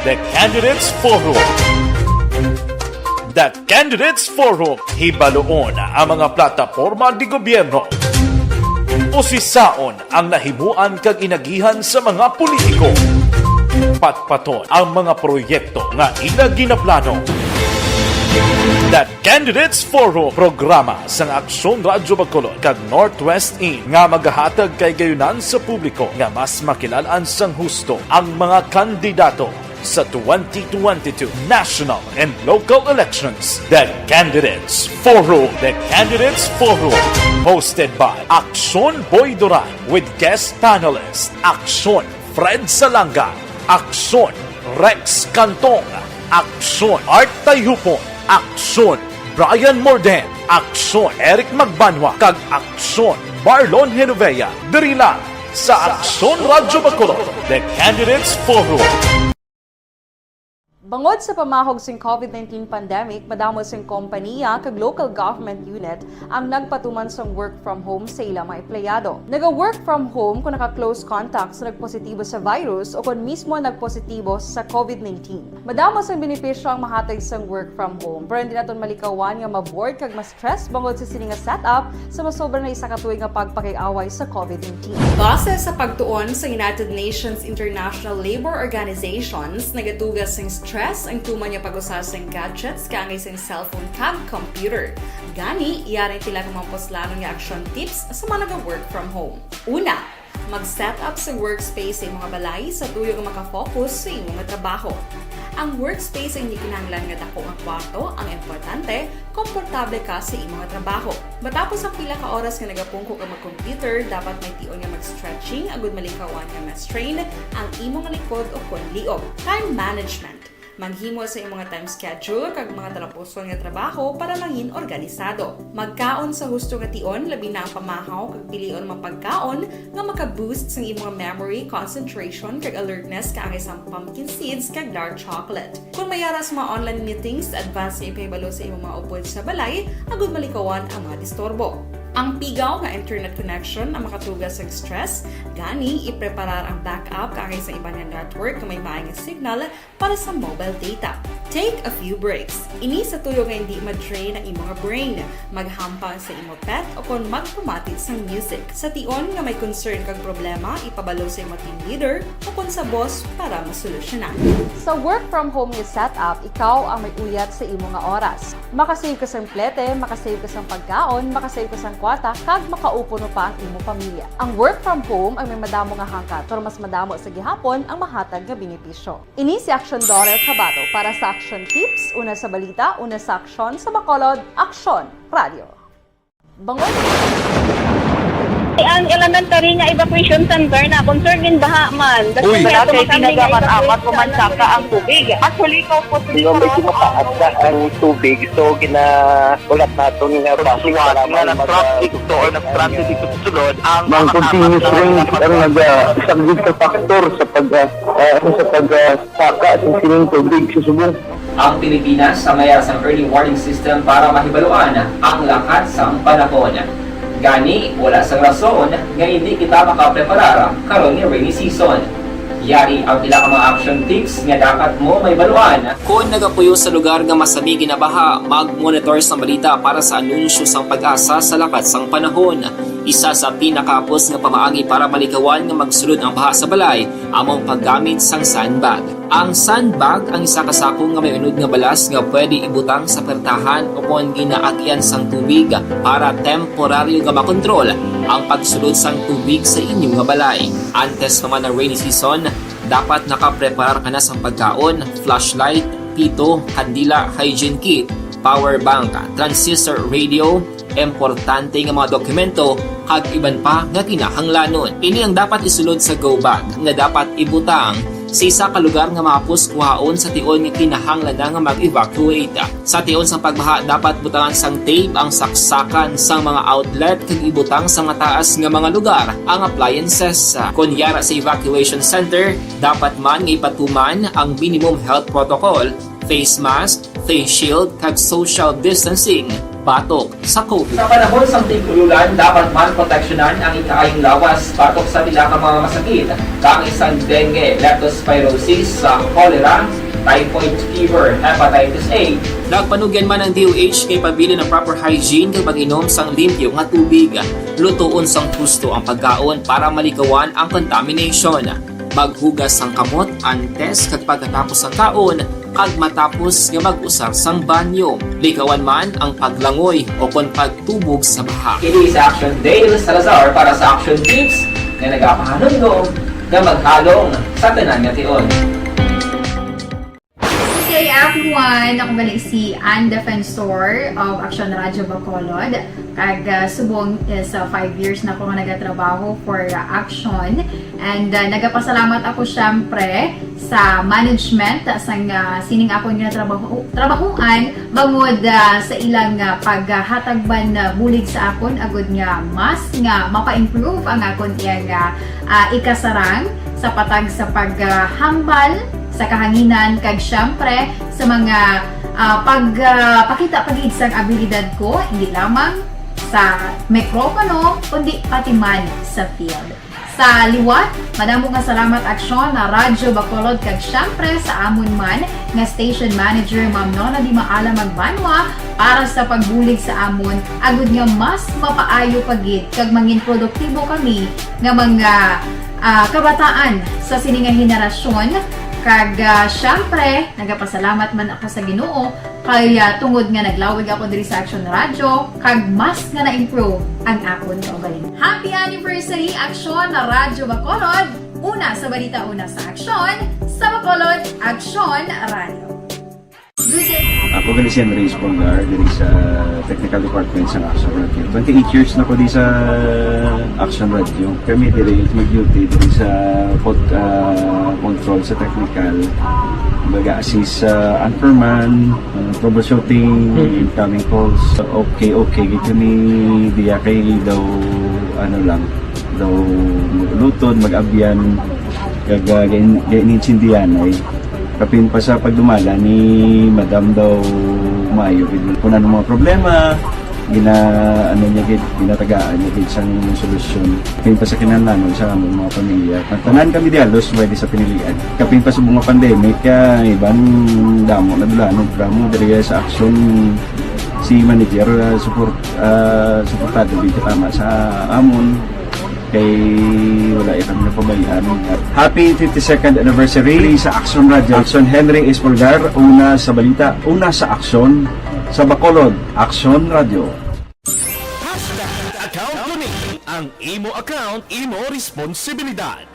G: The Candidates Forum. The Candidates Forum, hibaloon ang mga plataporma di gobyerno. Usisaon ang nahimuan kag inagihan sa mga politiko. Patpaton ang mga proyekto nga ila ginaplano. The Candidates Forum, programa sang Aksyon Radyo Bacolod kag Northwest In nga magahatag kay gayunan sa publiko nga mas makilalaan sang husto ang mga kandidato sa 2022 national and local elections. The Candidates Forum. The Candidates Forum. Hosted by Aksyon Boy Duran with guest panelist Aksyon Fred Salanga, Aksyon Rex Cantong, Aksyon Art Tayupon, Aksyon Brian Morden, Aksyon Eric Magbanwa, kag Aksyon Marlon Genovea. Diri lang sa Aksyon Radyo Bacolod. The Candidates Forum.
H: Bangod sa pamahog sing COVID-19 pandemic, madamo sing kompanya kag local government unit ang nagpatuman sang work from home sa ilang mga empleyado. Naga-work from home kung naka-close contacts na nagpositibo sa virus o kung mismo nagpositibo sa COVID-19. Madamo sang benepisyo ang mahatag sang work from home, pero hindi naton malikawan nga ma-bored kag ma-stress bangod sa sini nga setup sa masobra na isa ka tuig nga pagpakiaway sa COVID-19. Base sa pagtuon sa United Nations International Labor Organizations, nagatugas sing stress ang tuman niya pag-usar sa gadgets kaangay sa cellphone kag computer. Gani, iyarin tila ng mga poslano nga action tips sa mga nag-work from home. Una, mag-set up sa workspace sa mga balay sa tuyo nga makafocus sa imong trabaho. Ang workspace ay hindi kinahanglan nga dako nga kwarto, ang importante, komportable ka sa imong trabaho. Matapos ang pila ka oras nga nagapungko ka mag-computer, dapat may tion nga mag-stretching agud malikawan nga ma-strain ang imong likod o kon liog. Time management. Manghimo sa imong mga time schedule kag mga talapuson nga trabaho para mangin organisado. Magkaon sa husto nga tion, labi na ang pamahaw kag pilion mapagkaon nga maka-boost sa imong memory, concentration kag alertness kaangay sa pumpkin seeds kag dark chocolate. Kung mayara sa mga online meetings, advance nga ipahibalo sa imong mga upod sa balay, agud malikawan ang mga disturbo. Ang pigaw nga internet connection ang makatugas sa stress, gani ipreparar ang backup kaangay sa ibang nga network na may maayong signal para sa mobile data. Take a few breaks. Ini sa tuyo nga hindi ma-drain ang imong brain, maghampang sa imong pet o kung magpumati sa music. Sa tion nga may concern kag problema, ipabalo sa imong team leader o kung sa boss para masolusyonan. Sa work from home nga setup, ikaw ang may uyat sa imong nga oras. Makasave ka sa plete, makasave ka sa pagkaon, makasave ka sa kwarta, kag makaupo no pa ang imong pamilya. Ang work from home ay may madamo nga hangkat, pero mas madamo sa gihapon ang mahatag nga benepisyo. Ini si Action Dorel Cabato para sa Action Tips, una sa balita, una sa aksyon sa Bacolod, Aksyon Radio. Bangod
I: Ang elementary nga evacuation center na concern din baha man.
B: Uy.
C: Wala kay kinagaman amat kumansaka ang tubig. Actually, ikaw po
E: Di ba medyo mataas na ang tubig, so ulat nato nga pasiwat nga nag-traffic to or nag-traffic dito sa sulod ang continuous rain ang nag-sagbit sa factor sa pagsaka sa sining tubig sa subong.
F: Ang Pilipinas sa mayroon sa early warning system para mahibaluan ang lakat sa panahon. Gani, wala sa rason nga hindi kita makapreparar karon ni rainy season. Yari ang pila ka mga action tips nga dapat mo may baluan. Kung nagapuyo sa lugar nga masabi ginabaha, mag-monitor sa balita para sa anunsyo sang pag-asa sa lakat sang panahon. Isa sa pinakapos nga pamaagi para malikawan nga magsulod ang baha sa balay, among paggamit sang sandbag. Ang sandbag ang isa kasakong nga may unod nga balas nga pwede ibutang sa pertahan upon ginaagyan sang tubig para temporaryo nga makontrol ang pagsulod sang tubig sa inyong nga balay. Antes naman ng rainy season, dapat nakapreparar ka na sa pagkaon, flashlight, pito, kandila, hygiene kit, power bank, transistor radio, importante nga mga dokumento, kag iban pa nga kinahanglanon. Ini ang dapat isulod sa go bag nga dapat ibutang sa isa ka lugar nga mapus kuhaon sa tion nga kinahanglan nga mag-evacuate. Sa tion sa pagbaha dapat butangan sang tape ang saksakan sang mga outlet kag ibutang sa nga taas nga mga lugar ang appliances. Kunyara sa evacuation center, dapat man nga ipatuman ang minimum health protocol, face mask, face shield kag social distancing batok sa COVID. Sa panahon sa tigululan, dapat man proteksyonan ang ikaayong lawas batok sa pila ka mga masakit, kang isang dengue, leptospirosis, cholera, typhoid fever, hepatitis A. Nagpanugyan man ang DOH kay pabili ng proper hygiene kay pag-inom sang limpyo nga tubig. Lutuon sang gusto ang pagkaon para malikawan ang contamination. Maghugas sang kamot antes kag pagkatapos ang kaon, kag matapos nga mag-usar sang banyo. Likawan man ang paglangoy o kon pagtubog sa baha. Kini sa Action Dale Salazar para sa Action Tips nga nagapahanundong nga maghalong sa tanan nga tion.
J: Good day everyone! Ako gali si Ann Defensor of Action Radio Bacolod. Kag subong sa 5 years na ako nga nagatrabaho for Action. And nagapasalamat ako syempre sa management sang sining ako nga trabahuan bangod sa ilang paghatagban bulig sa akon agud nga mas nga mapa-improve ang akon iyang ikasarang sa patag sa paghambal sa kahanginan kag syempre sa mga pagpakita pagid sang abilidad ko hindi lamang sa mikropono kundi pati man sa field. Sa liwat, madamo nga salamat Aksyon na Radyo Bacolod kag syempre sa amon man nga station manager Ma'am Nona Di Maala Magbanwa para sa pagbulig sa amon agud nga mas mapaayo pagid kag mangin produktibo kami nga mga kabataan sa sining nga henerasyon. Kag syempre, nagapasalamat man ako sa Ginoo kay tungod nga naglawig ako diri sa Action Radio kag mas nga na-improve ang akon kaugalingon. Happy anniversary Action na Radyo Bacolod! Una sa balita, una sa Action, sa Bacolod, Action Radio. Good day!
K: Ako gali si Henry Espolgar diri sa Technical Department sa Action Radio. 28 years na ko di sa Action Radio. Kami diri mag-duty diri sa control sa technical. Mag-assist sa anchorman, troubleshooting, incoming calls. Okay, gito ni diya kay daw daw lutod, mag-abyan, ganinsindihan ay kapin pa sa pagdumala ni Madam daw Mayo kung ano mga problema ginatagaan niya gid sang solusyon kapin pa sa kinahanglan sa among mga pamilya tanan kami dialos pwede sa pinilian kapin pa sa mga pandemic ibang damo na dulanon programo diri sa Action si manager suportado dito tama sa amon kay wala itang napabayaan. Happy 52nd anniversary sa Action Radio. Action Henry Espolgar, una sa balita, una sa Action, sa Bacolod, Action Radio.
D: Account Kuning, Ang imo account, imo responsibilidad.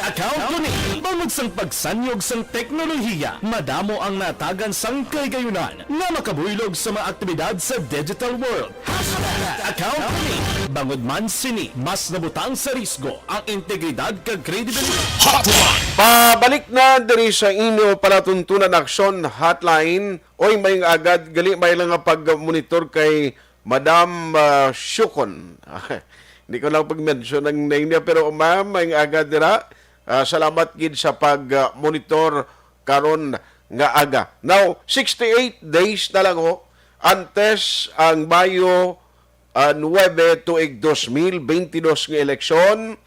D: #account ko ni. Bangod sang pagsanyog sang teknolohiya, madamo ang natagan sang kaygayunan na makabuylog sa mga aktibidad sa digital world. #account ko ni. Bangod man sini, mas nabutang sa risgo ang integridad kag credibility.
B: Pabalik na diri sa inyo palatuntunan aksyon hotline. Oy, may agad gali may lang nga pag-monitor kay Madam Shukon. Hindi ko lang pag-mention ang name niya, pero ma'am, may agad dira. Salamat gid sa pag-monitor karon nga aga. Now, 68 days na lang ho antes ang Mayo 9 tuig 2022 nga eleksyon.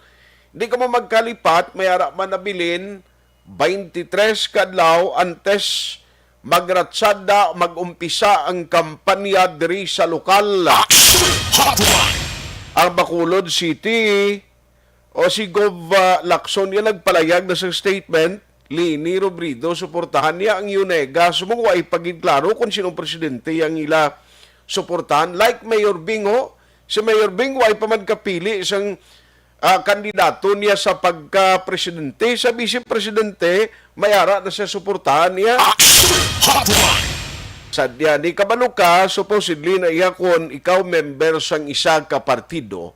B: Hindi ka mo magkalipat, may ara man nabilin 23 kadlaw antes magratsada, mag-umpisa ang kampanya diri sa lokal. Ang Bacolod City o si Gov. Lacson yan nagpalayag na sa statement, Lini Robredo, suportahan niya ang UNEGA. Sumungwa ipagidklaro kung sinong presidente ang ila suportahan. Like Mayor Bingo, si Mayor Bingo ay pamadkapili isang kandidato niya sa pagka-presidente. Sa vice-presidente, mayara na sa suportahan niya. Sadya, di kabalo ka, supposedly na iya kung ikaw member sang isa ka partido,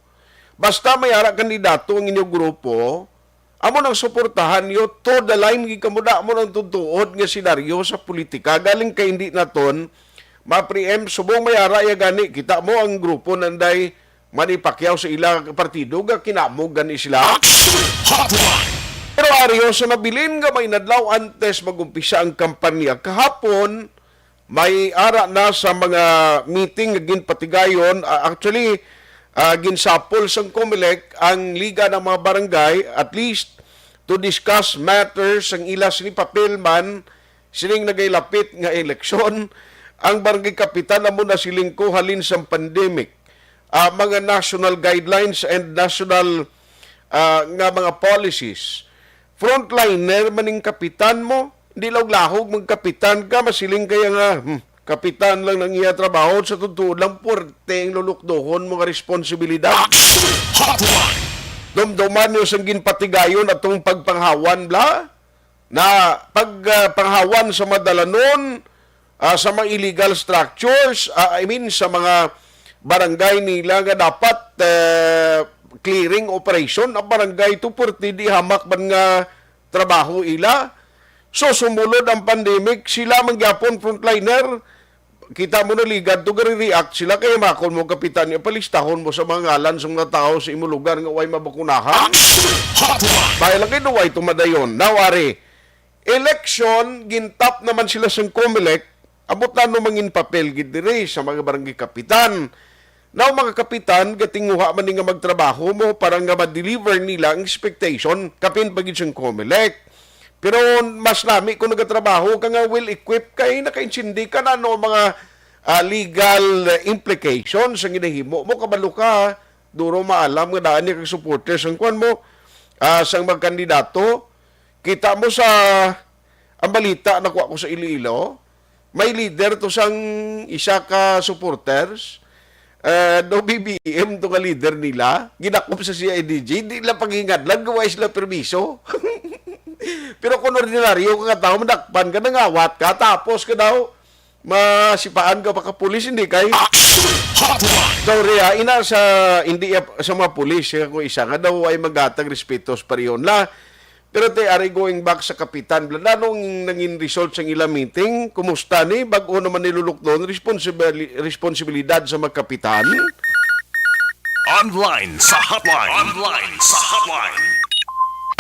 B: basta mayara kandidato ang inyong grupo, amo nang suportahan niyo, to the line, gikamuda mo nang tutuod nga senaryo sa politika. Galing kay hindi naton, ma-preempt, subong mayara iya gani, kita mo ang grupo nanday manipakyaw sa ilang partido, ga kinamog gani sila. Pero ariyo sa nabilin nga may nadlaw antes magumpisa ang kampanya kahapon, may ara na sa mga meeting nga ginpatigayon. Actually, ginsapol sang COMELEC ang liga ng mga barangay at least to discuss matters ang ilas ni papelman sining nagailapit nga eleksyon. Ang barangay kapitan amo na siling ko halin sa pandemic. Mga national guidelines and national nga mga policies. Frontliner maning kapitan mo, hindi lahog magkapitan ka, masiling kaya nga, kapitan lang ng iya trabaho, sa totoo lang porte ang lulukdohon mga responsibilidad. Dumduman nyo sang ginpatigayon atong pagpanghawan bla, na pagpanghawan sa madalanon, sa mga illegal structures, sa mga barangay nila nga dapat clearing operation ang barangay to porti di hamak man nga trabaho ila. So sumulod ang pandemic, sila mangyapon frontliner, kita mo na ligad to gari-react sila kaya makon mo kapitan niya palistahon mo sa mga ngalan sa mga tao sa imo lugar nga way mabakunahan. Bahay lang kayo way tumadayon. Nawari, election, gintap naman sila sa COMELEC, abot na no mangin papel gidire sa mga barangay kapitan. Now mga kapitan, gatinguha man nga magtrabaho mo para nga ma-deliver nila ang expectation kapin pagid siyang COMELEC. Pero mas nami kung nagatrabaho ka nga well-equipped kay naka-insindi ka na no mga legal implications ang ginahimo mo. Kabalo ka, duro maalam nga daan niya kag supporters ang kwan mo sang magkandidato. Kita mo sa ang balita na kuha ko sa Iloilo, may leader to sang isa ka supporters. No BBM to ka leader nila, ginakop sa CIDG, hindi nila pag-ingat lang, gawa sila permiso. Pero kung ordinaryo ka tao, madakpan ka, nangawat ka, tapos ka daw, masipaan ka pa ka-pulis, hindi kay... So, ina hindi sa mga pulis, kung isa nga daw ay magatag respetos pariyon la. Pero are going back sa kapitan, lanong nanging result sa ilang meeting, kumusta ni, bago naman niluluknon, responsibilidad sa mga kapitan?
D: Online sa hotline.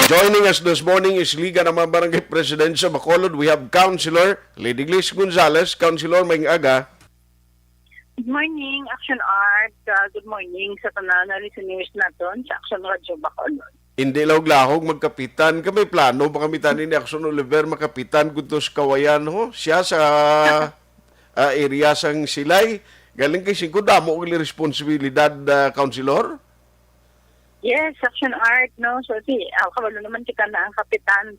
B: Joining us this morning is Liga ng mga Barangay President sa Bacolod. We have Councilor Lady Glis Gonzales. Councilor, may aga.
C: Good morning, Action Art. Good morning sa tanan na listeners naton sa Action Radio Bacolod.
B: Hindi lahog magkapitan. Kami plano, makamitan ni Action Oliver, makapitan kuntos kawayan ho. Siya sa area sang Silay. Galing kay 5 damo ang responsibilidad, Councilor?
C: Yes, Action Art, no? So, kabalo naman kita na ang kapitan.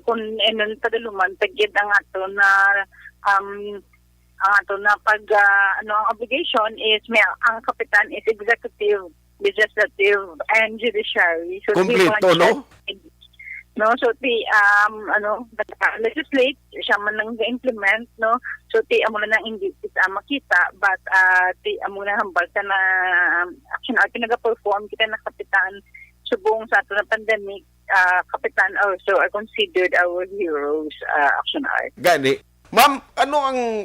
C: Kung enon padaluman, tagid ang ato na pag, ang obligation is, ang kapitan is executive legislative and judiciary. So
B: Kompleto, no?
C: No, so legislate siya man nang implement, no. So amo na nang hindi makita, but amo na hambal ka na action art naga-perform kita na kapitan subong sa ato na pandemic. Kapitan also are considered our heroes, action art.
B: Gani. Ma'am, ano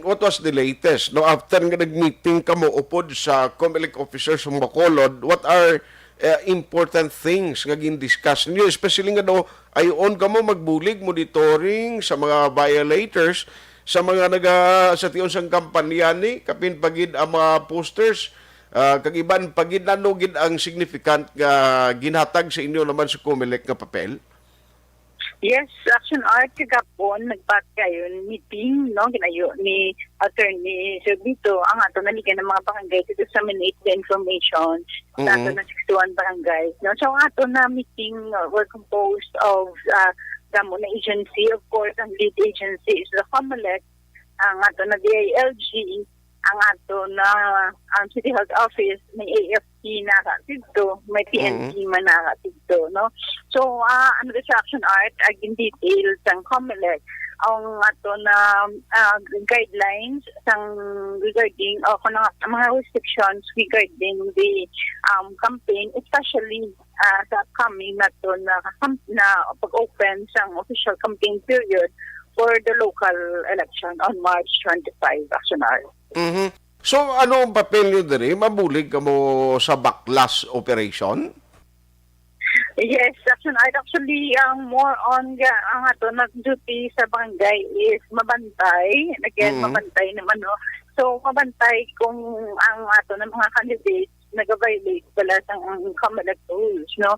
B: what was the latest? No, after nga nag-meeting ka mo upod sa COMELEC officers ng Bacolod, what are important things nga gin-discuss niyo? Especially nga daw, ayon ka mo magbulig, monitoring sa mga violators, sa mga sa tiyon sang kampanya ni, kapin pagid ang mga posters, kagiban pagid nanugid ang significant nga ginhatag sa inyo naman sa COMELEC nga papel?
C: Yes, action art kagapon nagbat kayo meeting, no, ginayo ni Attorney Servito ang ato nalikan ng mga barangay to disseminate the information sa ato na 61 barangays, no. So ang ato na meeting were composed of damo na agency, of course ang lead agency is the COMELEC, ang ato na DILG, ang ato na City Health Office, may AFP na dito, may PNP man na dito, no? So, sa action art, in detail, sang COMELEC, ang ato na guidelines sang regarding mga restrictions regarding the campaign, especially sa upcoming nato na pag-open sang official campaign period for the local election on March 25, action art.
B: So, ano ang papel nyo diri? Mabulig ka mo sa backlash operation?
C: Yes, action art. Actually, more on ang ato na duty sa barangay is mabantay. Again, mabantay naman, no? So, mabantay kung ang ato ng mga candidates nag-violate pala sa COMELEC rules, no?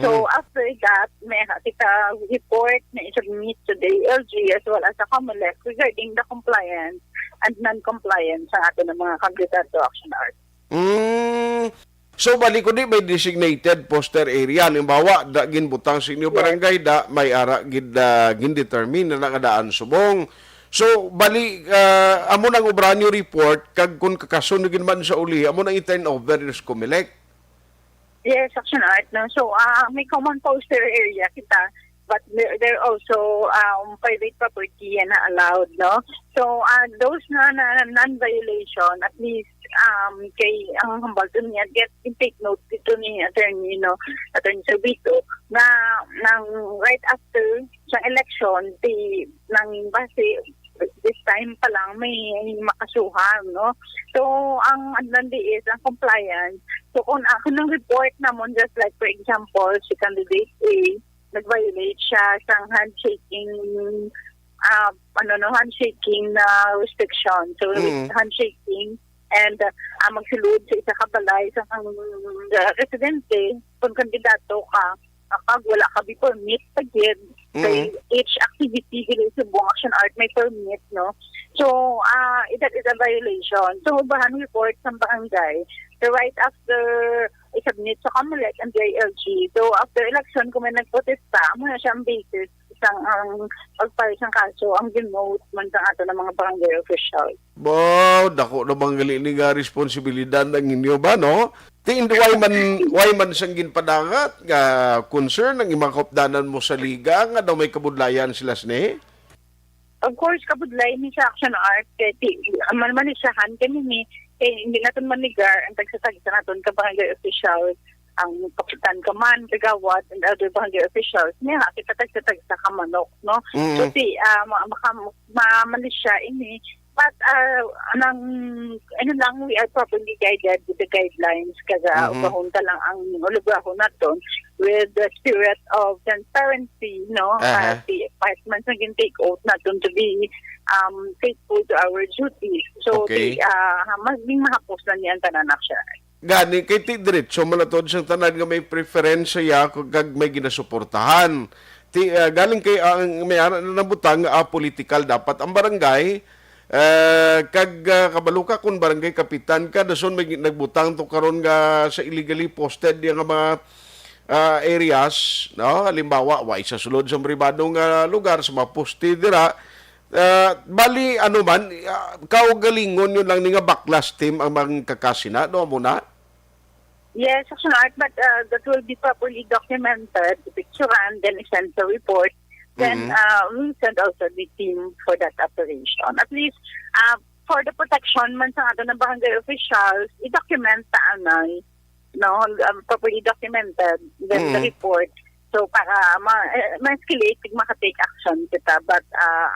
C: So, after that, may kita report na isubmit to the LG as well as sa COMELEC regarding the compliance and non-compliance sa ato ng mga candidates to action art.
B: So, balik ko di may designated poster area. Halimbawa, ginbutang sa inyo barangay, may ara gin-determine na nakadaan subong. So, bali, amo nang ubranyo report, kag kung kakasunugin man sa uli, amo nang i-turn over sa COMELEC?
C: Yes, action art. No? So, may common poster area kita, but there also private property na allowed, no? So, those na non-violation, at least kay ang hambal doon niya, take note dito ni Attorney Servito, na right after sa election, nang base this time pa lang may makasuhan, no? So, ang anlandi is ang compliance. So, kung ng report namon, just like for example, si candidate A, nag-violate siya sa handshake na restriction. So, handshaking and magsulod sa isa kabalay sa residente, kung kandidato ka, kapag wala ka bi permit pagid kay each activity sa buong action art may permit, no? So that is a violation. So bahan report sa barangay, so right after i-submit sa COMELEC and DILG. So after election kung may nagprotesta, muna siyang basis ang pagpare sang kaso ang ginote man sa ato ng mga barangay official.
B: Wow, dako na bang gali nga responsibilidad ng inyo ba, no? Tingin why man sang ginpadangat nga concern ng imakopdanan mo sa liga nga daw may kabudlayan sila sne?
C: Of course, kabudlayan ni sa action art kay manisahan kami ni hindi natin manigar ang tagsatagisa natin ka barangay official, ang kapitan kaman, kagawad, and other barangay officials, niya, kita tagsa sa kamanok, no? So, malisya ini. But, we are properly guided with the guidelines, kaga, ubahon lang ang ulubahon natin with the spirit of transparency, no? The departments na take oath natin to be faithful to our duties. So, maging mahapos na niyan tananak siya.
B: Gani, kay ti diretso malatod siyang tanan nga may preference siya kag may ginasuportahan. Galing kay ang may nabutang political dapat ang barangay kag kabaluka kung barangay kapitan ka dason may nagbutang to karon nga sa illegally posted yang mga areas, no? Halimbawa, way sa sulod sa pribadong lugar sa mga poste dira. Bali ano man kaugalingon yun lang ni nga backlash team ang mga kakasina do mo na.
C: Yes, Action Art, but that will be properly documented, picturean, then send the report. Then we'll send also the team for that operation. At least, for the protection man sa ato ng barangay officials, i-document ta anay, no, properly documented, then the report. So para ma-escalate, makatake action kita. But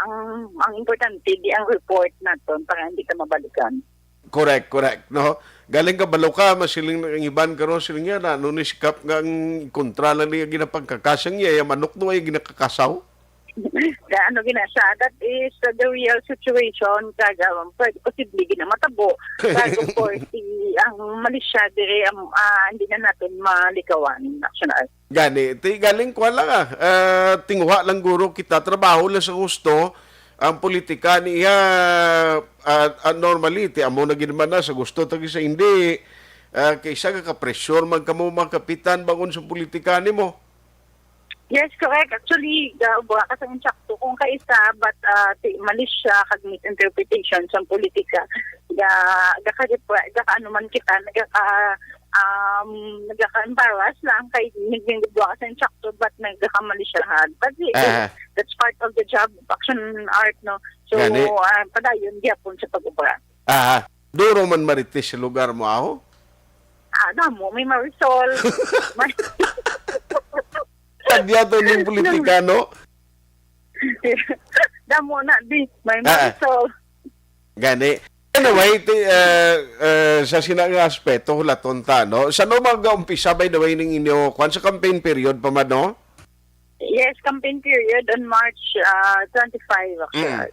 C: ang importante, di ang report naton para hindi ka mabalikan.
B: Correct, no? Galing ka balo ka, masiling ng iban karon siling yan, ano ni sikap nga ang kontra lang niya ginapagkakasang niya, yung manok no ay ginakakasaw?
C: Ano ginasa, that is the real situation, kaga, pwede posible ginamatabo. But of course, ang malisya dire, hindi na natin malikawan, national.
B: Gani, galing ko lang tinguha lang guro kita, trabaho lang sa gusto, ang politika niya normally amo na ginman na sa gusto tagi sa hindi kaysa ka pressure man kamo mga kapitan bangon sa politika nimo.
C: Yes, correct. Actually, buha ka sa insakto kung kaisa, but mali siya kag misinterpretation sa politika. Ano man kita, nagka-embarrass lang kay nagbuha ka sa insakto, but nagkamali siya. But that's part of the job of Action Art, no? So, padayon, gyapon sa pag-ubra.
B: Duro man marites sa lugar mo ako?
C: Damo, may Marisol.
B: Tagya to ng politikano?
C: Damo na, di. May Marisol.
B: Gani. Anyway, sa sinang aspeto, hulaton ta, no? Saan mo mag-umpisa by the way ng inyo, kung sa campaign period pa man, no?
C: Yes, campaign period on March 25, actually.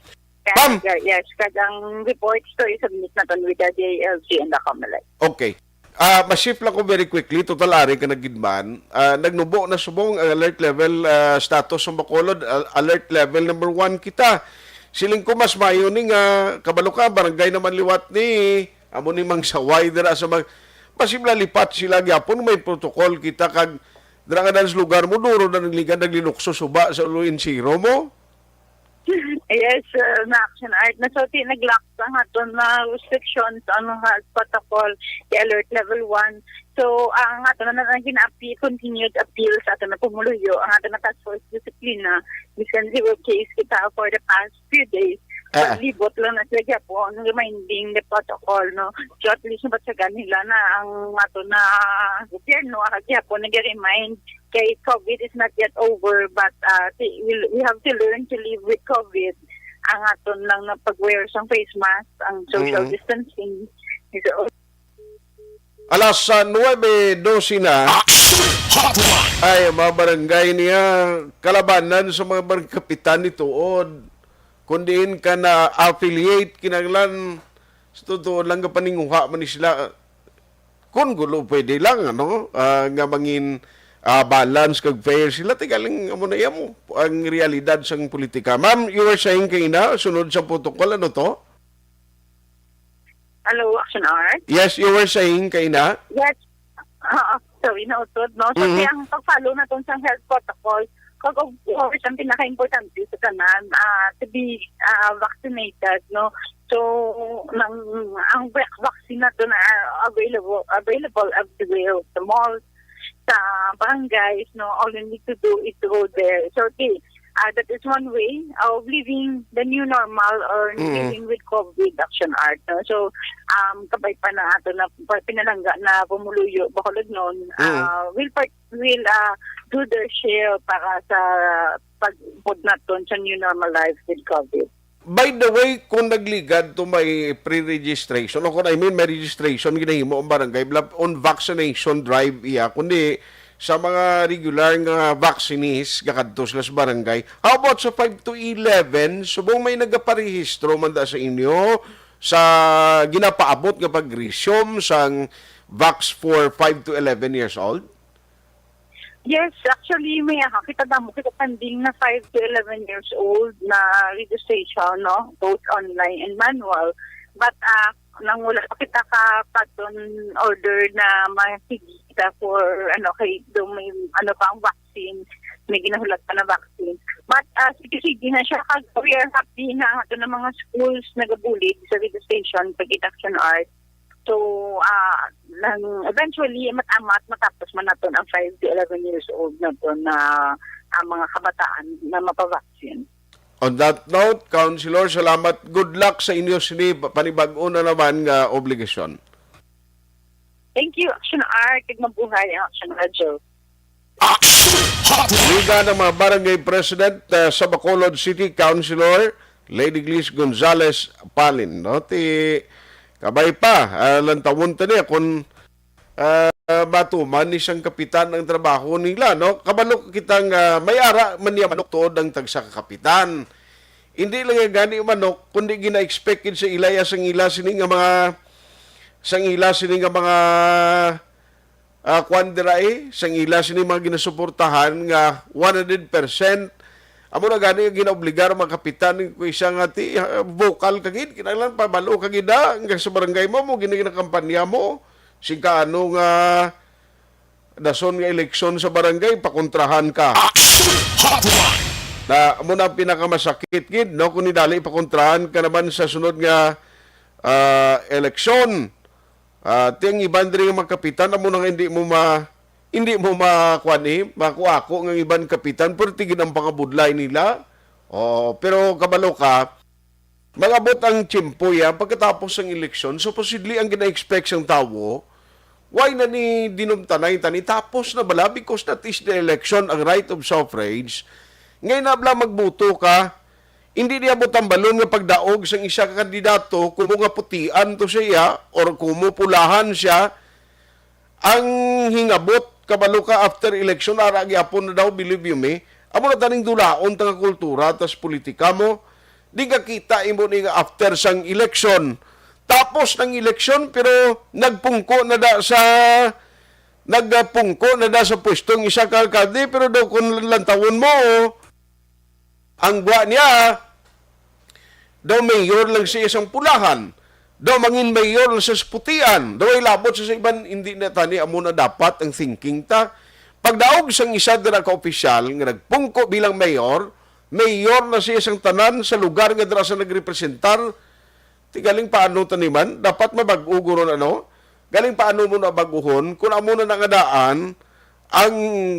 C: Yes, kadang reports to isubmit na ton with the DILG and the COMELEC.
B: Okay. Ma-shift lang ko very quickly, total ari ka nagidman. Nagnubo na subong alert level status ng Bacolod, alert level number 1 kita. Siling ko mas mayo ni nga kabalo ka barangay naman liwat ni amo ni mang saway dira sa mag pasimla lipat sila gyapon may protocol kita kag dira ka sa lugar mo duro na naglinukso suba sa Luin Zero mo.
C: Yes, na Action Art na so naglock ang aton na restrictions ano health protocol alert level 1. So ang aton na gina-appeal continued appeal sa aton na pumuluyo ang aton na task force disiplina bisan zero case kita for the past few days. Libot lang na sila po reminding the protocol, no? So at least nabatsagan nila na ang aton na gobyerno kaya po nag-remind kay COVID is not yet over, but we have to learn to live with COVID. Ang aton lang na pag-wear sa face mask, ang social distancing. So,
B: alas 9:12 na ay mga barangay niya kalabanan sa mga barangay kapitan nituod. Kundiin ka na affiliate kinanglan sa totoo lang ka paninguha man sila. Kung gulo pwede lang nga mangin balance kag fair sila tigaling amo na yamo ang realidad sang politika. Ma'am, you were saying kay na sunod sa protocol ano to?
C: Hello, Action Art?
B: Yes, you were saying kay na?
C: Yes. Sorry, nautod, no? So, kaya ang pag-follow na itong health protocol, kag of course, ang pinaka-importante sa tanan, to be vaccinated, no? So, ang vaccine na ito na available everywhere, the malls, sa barangays, no? All you need to do is to go there. So, okay, that is one way of living the new normal or living with COVID, Action Art. No? So, kabay pa na ato na pinalangga na pumuluyo, Bacolod noon, will do their share para sa pag-put natin sa new normal life with COVID.
B: By the way, kung nagligad to may pre-registration, o kung may registration, ginahimo ang barangay, on vaccination drive iya, kundi sa mga regular nga vaccinees kakadto sila sa barangay. How about sa 5 to 11, subong may nagaparehistro man da sa inyo sa ginapaabot nga pag-resume sang vax for 5 to 11 years old?
C: Yes, actually, may kita panding na 5 to 11 years old na registration, no? Both online and manual. But nang wala pa kita ka paton order na makikita for kay may pa ang vaccine, may ginahulat pa na vaccine. But sige na siya kag we are happy na ato na mga schools nagabulig sa registration pag Action Art. So eventually matamat matapos man naton ang 5 to 11 years old na to na ang mga kabataan na mapavaksin.
B: On that note, Councilor, salamat. Good luck sa inyo sini panibag-o na naman nga obligasyon.
C: Thank you, Action R. Kag mabuhay ang Action Radio.
B: Liga ng mga Barangay President sa Bacolod City, Councilor Lady Gliss Gonzales Palin. No? Kabay pa, lantawon tani kung matuman ni siyang kapitan ng trabaho nila. No? Kabalo kitang may ara man niya manok tuod ang tagsa kapitan. Hindi lang yung gani manok, kundi gina-expected sa ilaya sang ila sining nga mga kwandiray, sang ila sining mga ginasuportahan nga 100%. Amo na gani yung ginaobligar mga kapitan ko isang ati vocal kagid kinahanglan pabalo kagid nga sa barangay mo ginakampanya mo sika ano nga dason nga eleksyon sa barangay pakontrahan ka. Na amo na pinakamasakit gid no kun dali pakontrahan ka naman sa sunod nga eleksyon. Tiyang iban diri nga mga kapitan amo nang hindi mo makuha ko ng ibang kapitan pero tigid ang pangabudlay nila. Pero kabalo ka, magabot ang tiyempo ya pagkatapos ng eleksyon, supposedly ang gina-expect ng tao, why na ni dinumtanay tani tapos na bala because that is the election, ang right of suffrage. Ngayon na bala magbuto ka, hindi niya butang balon nga pagdaog sa isa ka kandidato, kung nga putian to siya or kumupulahan siya, ang hingabot kabalo ka after election ara gyapon na daw believe you me amo na taning dulaon tanga kultura tas politika mo di ka kita imo ni after sang election tapos ng election pero nagpungko na da sa pwestong isa ka alkalde pero daw kung lantawon mo ang gwa niya daw mayor lang siya isang pulahan daw mangin mayor sa putian, daw ay labot sa iban, hindi na tani amo na dapat ang thinking ta. Pagdaog sang isa dira ka opisyal nga nagpungko bilang mayor na siya isang tanan sa lugar nga dira sa nagrepresentar, galing paano taniman, dapat mabag-ugo ron ano, galing paano mo na baguhon, kung amo na nangadaan, ang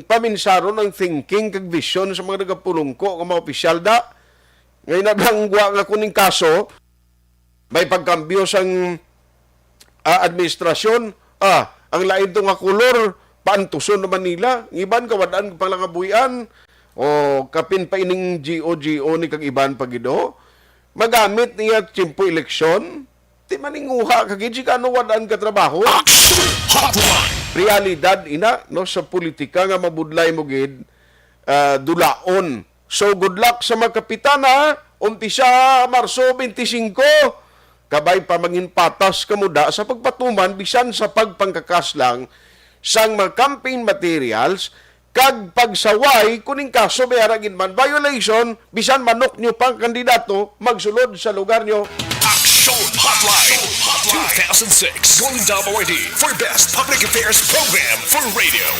B: paminsaron ng thinking kag vision sa mga nagapulungko ng mga opisyal da. Ngayon na bangwa nga kuning kaso, may pagkambyo sang administrasyon, ang lain to nga kulor, paantuson naman nila, iban kawadaan palangabuyan, o kapin pa ining GO ni kag iban pagido, magamit niya tiyempo eleksyon, di maninguha kagid si kano wadaan ka trabaho. Realidad ina, no, sa politika nga mabudlay mo gid, dulaon. So good luck sa mga kapitana, umpisa Marso 25, kabay pa mangin patas kamuda sa pagpatuman bisan sa pagpangkakas lang sang mga campaign materials kag pagsaway kuning kaso may aragin man violation bisan manok nyo pang kandidato magsulod sa lugar nyo.
A: Action Hotline 2006 Golden Dome Awardee for Best Public Affairs Program for Radio.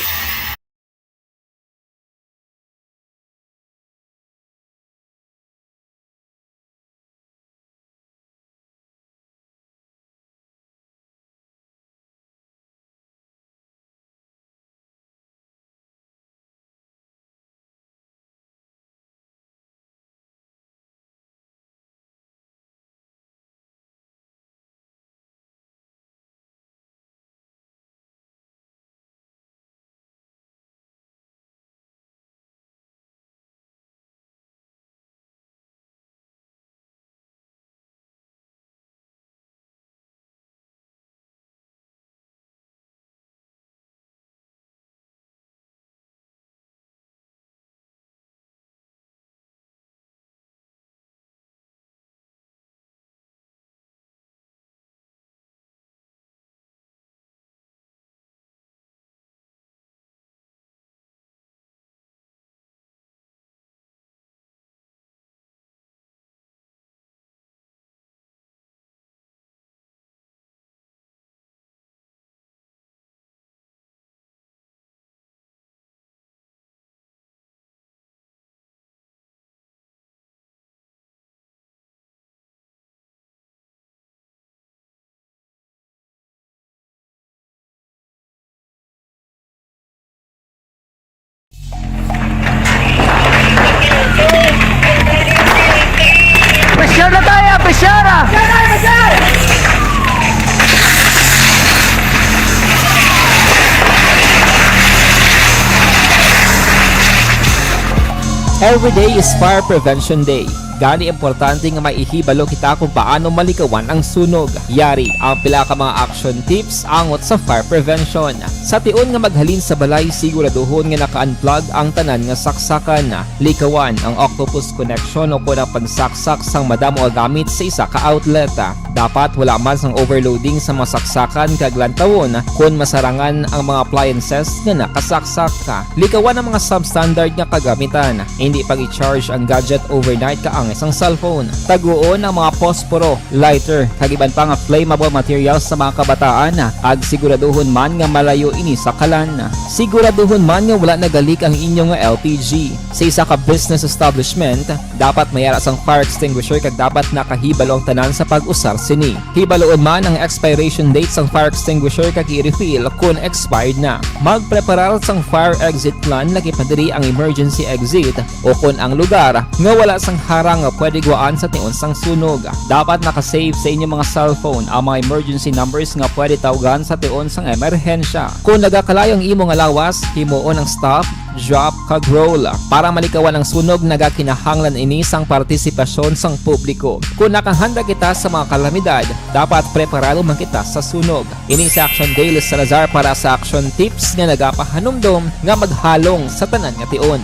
F: Every day is Fire Prevention Day. Gani importante nga maihibalo kita kung paano malikawan ang sunog. Yari ang pila ka mga action tips angot sa fire prevention. Sa tion nga maghalin sa balay, siguraduhon nga naka-unplug ang tanan nga saksakan. Likawan ang octopus connection o kung ang pagsaksak sang madamo nga gamit sa isa ka outlet. Dapat wala man sang overloading sa mga saksakan kag lantawon kung masarangan ang mga appliances nga nakasaksak. Likawan ang mga substandard nga kagamitan. Hindi pag i-charge ang gadget overnight kaang isang cellphone. Taguon ang mga posporo, lighter, kag iban pa nga flammable materials sa mga kabataan. Ag siguraduhon man nga malayo ini sa kalan. Siguraduhon man nga wala nagalik ang inyong nga LPG. Sa isa ka business establishment, dapat mayara sang fire extinguisher kag dapat nakahibalo ang tanan sa pag-usar sini. Hibaloon man ang expiration date sang fire extinguisher kag i-refill kung expired na. Magpreparar sang fire exit plan laki padiri ang emergency exit o kung ang lugar nga wala sang harang nga pwede guwaan sa tion sang sunog. Dapat nakasave sa inyong mga cellphone ang mga emergency numbers nga pwede tawagan sa tion sang emerhensya. Kung nagakalayo ang imo nga lawas, himuon ang stop, drop, kag roll. Para malikawan ang sunog, nagakinahanglan ini sang partisipasyon sang publiko. Kung nakahanda kita sa mga kalamidad, dapat preparado man kita sa sunog. Ini sa Action Daily Salazar para sa action tips nga nagapahanumdom nga maghalong sa tanan nga tion.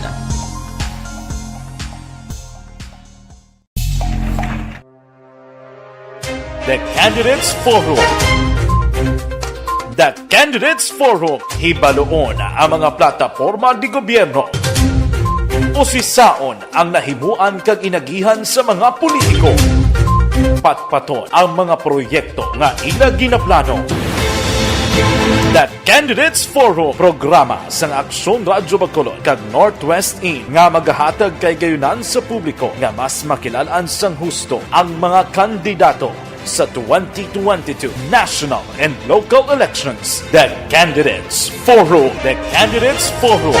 G: The Candidates Forum. The Candidates Forum, hibaloon ang mga plataporma di gobyerno. Usisaon ang nahimuan kag inagihan sa mga politiko. Patpaton ang mga proyekto nga ila ginaplano. The Candidates Forum, programa sang Aksyon Radyo Bacolod kag Northwest In nga magahatag kay gayunan sa publiko nga mas makilalaan sang husto ang mga kandidato sa 2022 national and local elections. The Candidates Forum. The Candidates Forum,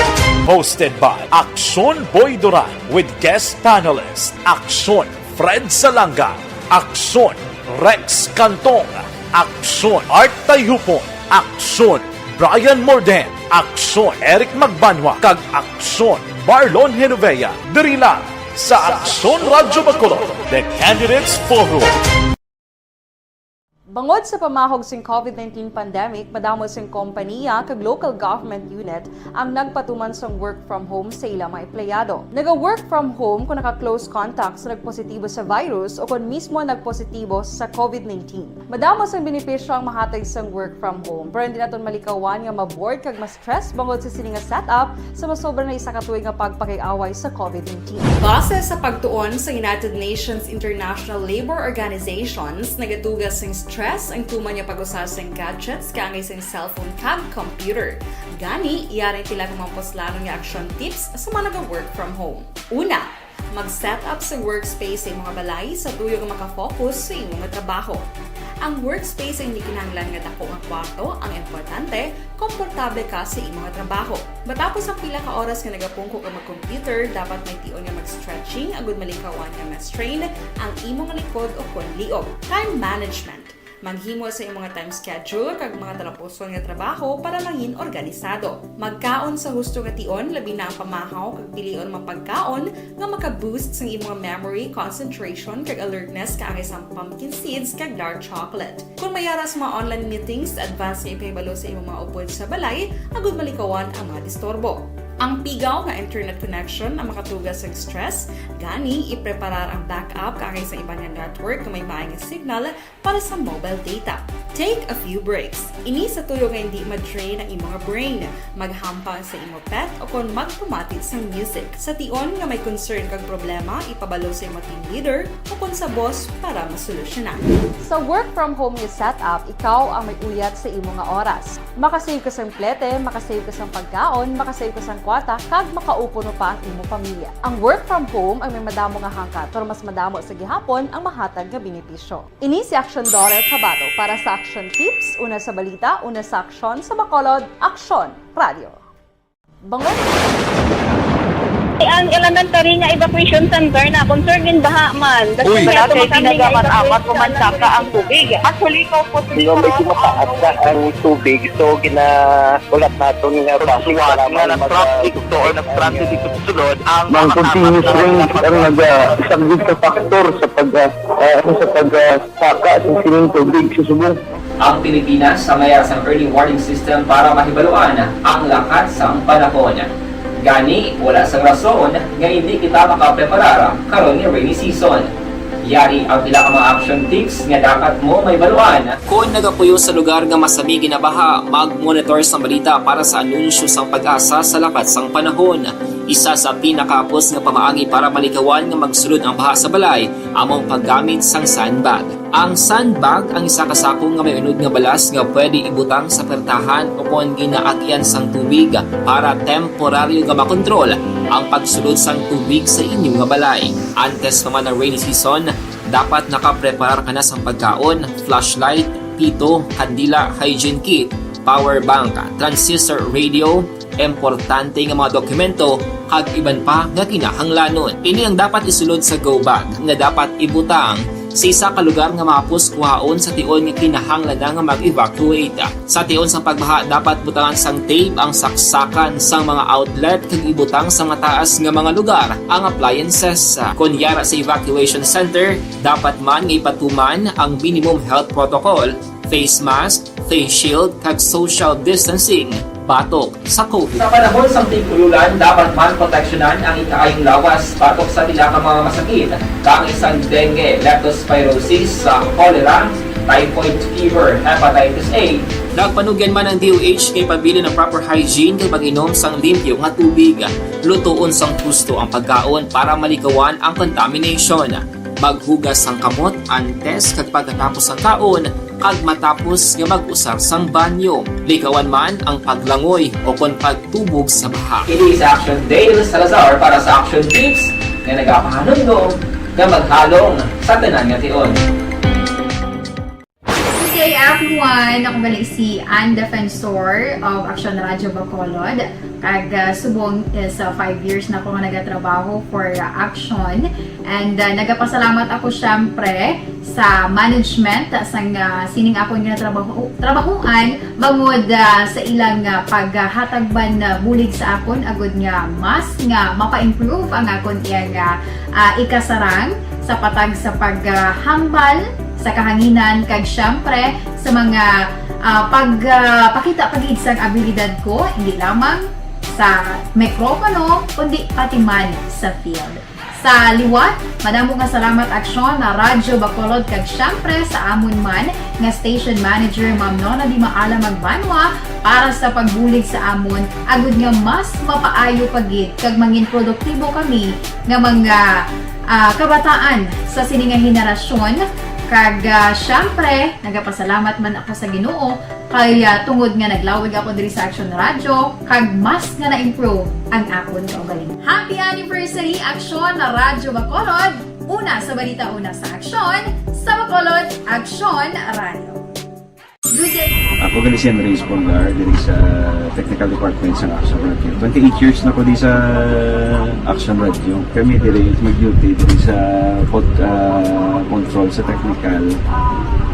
G: hosted by Aksyon Boy Duran with guest panelists Aksyon Fred Salanga, Aksyon Rex Cantong, Aksyon Art Tayhupon, Aksyon Brian Morden, Aksyon Eric Magbanwa, kag Aksyon Marlon Genovea. Diri lang sa Aksyon Radyo Bacolod. The Candidates Forum.
H: Bangod sa pamahog sing COVID-19 pandemic, madamo sing kompanya kag local government unit ang nagpatuman sang work from home sa ilang mga empleyado. Naga-work from home kung naka-close contact sa nagpositibo sa virus o kung mismo nagpositibo sa COVID-19. Madamo sang benepisyo ang mahatag sang work from home, pero hindi naton malikawan nga maboard kag ma-stress bangod sa sini nga setup sa masobra na isa ka tuig nga pagpakiaway sa COVID-19. Base sa pagtuon sa United Nations International Labour Organizations, nagatugas sing stress ang tuman niya pag-usar sa gadgets kaangay sa cellphone kag computer. Gani, iyarin tila ng mga poslanong nga action tips sa mga nag-work from home. Una, mag-set up sa workspace sa mga balay sa tuyo nga makafocus sa imong trabaho. Ang workspace ay hindi kinahanglan nga dako nga kwarto, ang importante, komportable ka sa imong trabaho. Matapos ang pila ka oras nga nagapungko ka mag-computer, dapat may tion nga mag-stretching agud malikawan nga ma-strain ang imong likod o kon liog. Time management. Manghimo sa imong time schedule kag mga talapuson nga trabaho para mangin organisado. Magkaon sa husto nga tion, labi na ang pamahaw kag pilion mapagkaon nga maka-boost sa imong memory, concentration kag alertness kaangay sa pumpkin seeds kag dark chocolate. Kung mayaras mga online meetings, advance nga ipahibalo sa imong mga upod sa balay, agud malikawan ang mga disturbo. Ang pigaw nga internet connection ang makatugas sa stress, gani ipreparar ang backup kaangay sa ibang nga network na may maayong signal para sa mobile data. Take a few breaks. Ini sa tuyo nga hindi ma-drain ang imong brain, maghampang sa imong pet o kung magpumatit sa music. Sa tion nga may concern kag problema, ipabalo sa imong team leader o kung sa boss para masolusyonan. Sa work from home nga setup, ikaw ang may uyat sa imong nga oras. Makasave ka sa plete, makasave ka sa pagkaon, makasave ka sa kwata, kag makaupo no pa ang imong pamilya. Ang work from home ay may madamo nga hangkat, pero mas madamo sa gihapon ang mahatag nga benepisyo. Ini si Action Dorel Cabato para sa Action Tips, una sa balita, una sa aksyon sa Bacolod, Aksyon Radio. Bangod
I: Ang elementary nga evacuation center na concern din baha man.
B: Uy.
I: Kaya pinagamat-amat kumansaka ang tubig. Actually, ko po
E: Medyo mataas na ang tubig. So, ulat natin nga basiwala nga ng traffic to or nag-traffic dito sa sulod. Ang continuous rain ang isang good factor sa pagsaka sa sining tubig sa subong.
F: Ang Pilipinas sa mayroon sa early warning system para mahibaluan ang lakas sa panahon. Gani, wala sa rason nga hindi kita makapreparar karon ni rainy season. Yari ang pila ka mga action tips nga dapat mo may baluan. Kung nagapuyo sa lugar nga masami ginabaha, mag-monitor sa balita para sa anunsyo sa pag-asa sa lakas sang panahon. Isa sa pinakapos nga pamaagi para malikawan nga magsulod ang baha sa balay, among paggamit sang sandbag. Ang sandbag ang isa kasakong nga may unod nga balas nga pwede ibutang sa pertahan o kung ginaagyan sang tubig para temporaryo nga makontrol ang pagsulod sang tubig sa inyong nga balay. Antes naman ng rainy season, dapat nakapreparar ka na sang pagkaon, flashlight, pito, kandila, hygiene kit, power bank, transistor radio, importante nga mga dokumento kag iban pa nga kinahanglanon. Ini ang dapat isulod sa go bag nga dapat ibutang sa isa ka lugar nga mapus kuhaon sa tion nga kinahanglan nga mag-evacuate. Sa tion sa pagbaha dapat butangan sang tape ang saksakan sang mga outlet kag ibutang sa mataas nga mga lugar ang appliances. Kunyara sa evacuation center, dapat man nga ipatuman ang minimum health protocol, face mask, face shield kag social distancing batok sa COVID. Sa panahon sa tig-ululan, dapat man proteksyonan ang ikaayong lawas batok sa tila ka mga masakit, kang isang dengue, leptospirosis, cholera, typhoid fever, hepatitis A. Nagpanugyan man ang DOH kay pabili ng proper hygiene kay pag-inom sang limpyo nga tubig. Lutuon sang gusto ang pagkaon para malikawan ang contamination. Maghugas sang kamot antes kag pagkatapos ang kaon kag matapos nga mag-usar sang banyo. Likawan man ang paglangoy o kon pagtubog sa baha. It is Action Dale Salazar para sa Action Tips nga nagapahanundo nga maghalong sa tanan nga tion.
J: Good day everyone! Ako gali si Ann Defensor of Action Radio Bacolod. Kag subong is 5 years na ako nga nagatrabaho for Action. And nagapasalamat ako syempre sa management sang sining ako nga trabahuan bangod sa ilang paghatagban bulig sa akon agud nga mas nga mapa-improve ang akon iyang ikasarang sa patag sa paghambal sa kahanginan kag syempre sa mga pakita pagid sang abilidad ko hindi lamang sa mikropono kundi pati man sa field. Sa liwat, madamo nga salamat Aksyon na Radyo Bacolod kag syempre sa amon man nga station manager Ma'am Nona Di Maala Magbanwa para sa pagbulig sa amon agud nga mas mapaayo pagid kag mangin produktibo kami nga mga kabataan sa sining nga henerasyon. Kag syempre, nagapasalamat man ako sa Ginoo kay tungod nga naglawig ako diri sa Action Radio kag mas nga na-improve ang akon kaugalingon. Happy anniversary Action na Radyo Bacolod! Una sa balita, una sa Action, sa Bacolod, Action Radio. Good day!
K: Ako gali si Henry Espolgar diri sa Technical Department sa Action Radio. 28 years na ko di sa Action Radio. Kami diri mag-duty diri sa control sa technical.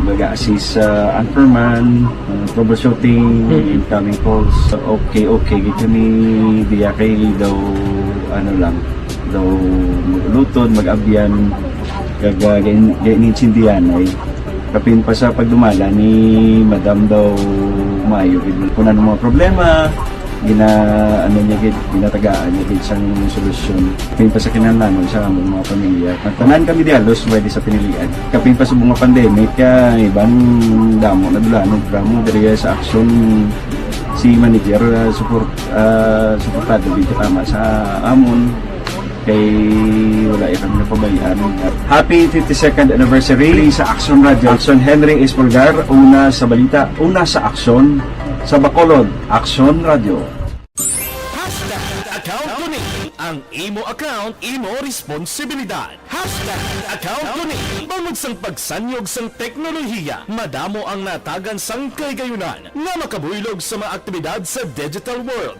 K: Mag-assist sa anchorman, troubleshooting, incoming calls. Okay. Gito ni diya kay daw daw lutod, mag-abyan, ganinsindihan ay kapin pa sa pagdumala ni Madam daw maayo kung ano mga problema ginatagaan niya gid sang solusyon kapin pa sa kinahanglan sa among mga pamilya tanan kami dialos pwede sa pinilian kapin pa sa mga pandemic ka ibang damo na dulanog dramo diri sa Action si manager suportado dito tama sa amon kay wala ikang napabayaan. Happy 52nd anniversary sa Action Radio. Action Henry Espolgar, una sa balita, una sa Action, sa Bacolod, Action Radio.
D: Account Kuning, ang ang imo account, imo responsibilidad. #account ko ni. Bangod sang pagsanyog sang teknolohiya, madamo ang natagan sang kaygayunan nga makabuylog sa mga aktibidad sa digital world.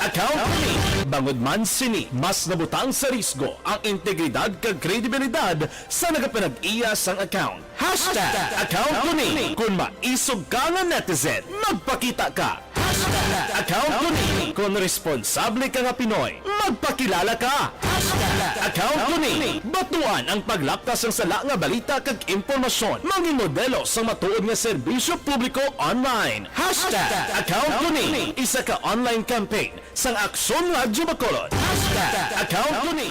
D: #account ko ni. Bangod man sini, mas nabutang sa risgo ang integridad kag kredibilidad sa nagapanag-iya sang account. #account ko ni. Kung maisog ka nga netizen, magpakita ka. #account ko ni. Kung responsable ka nga Pinoy, magpakilala ka. #account ko ni. Batuan ang paglaptas ng sala nga balita kag impormasyon. Mangin modelo sa matuod nga serbisyo publiko online. #account ko ni. Isa ka online campaign sang Aksyon Radyo Bacolod. #account ko ni.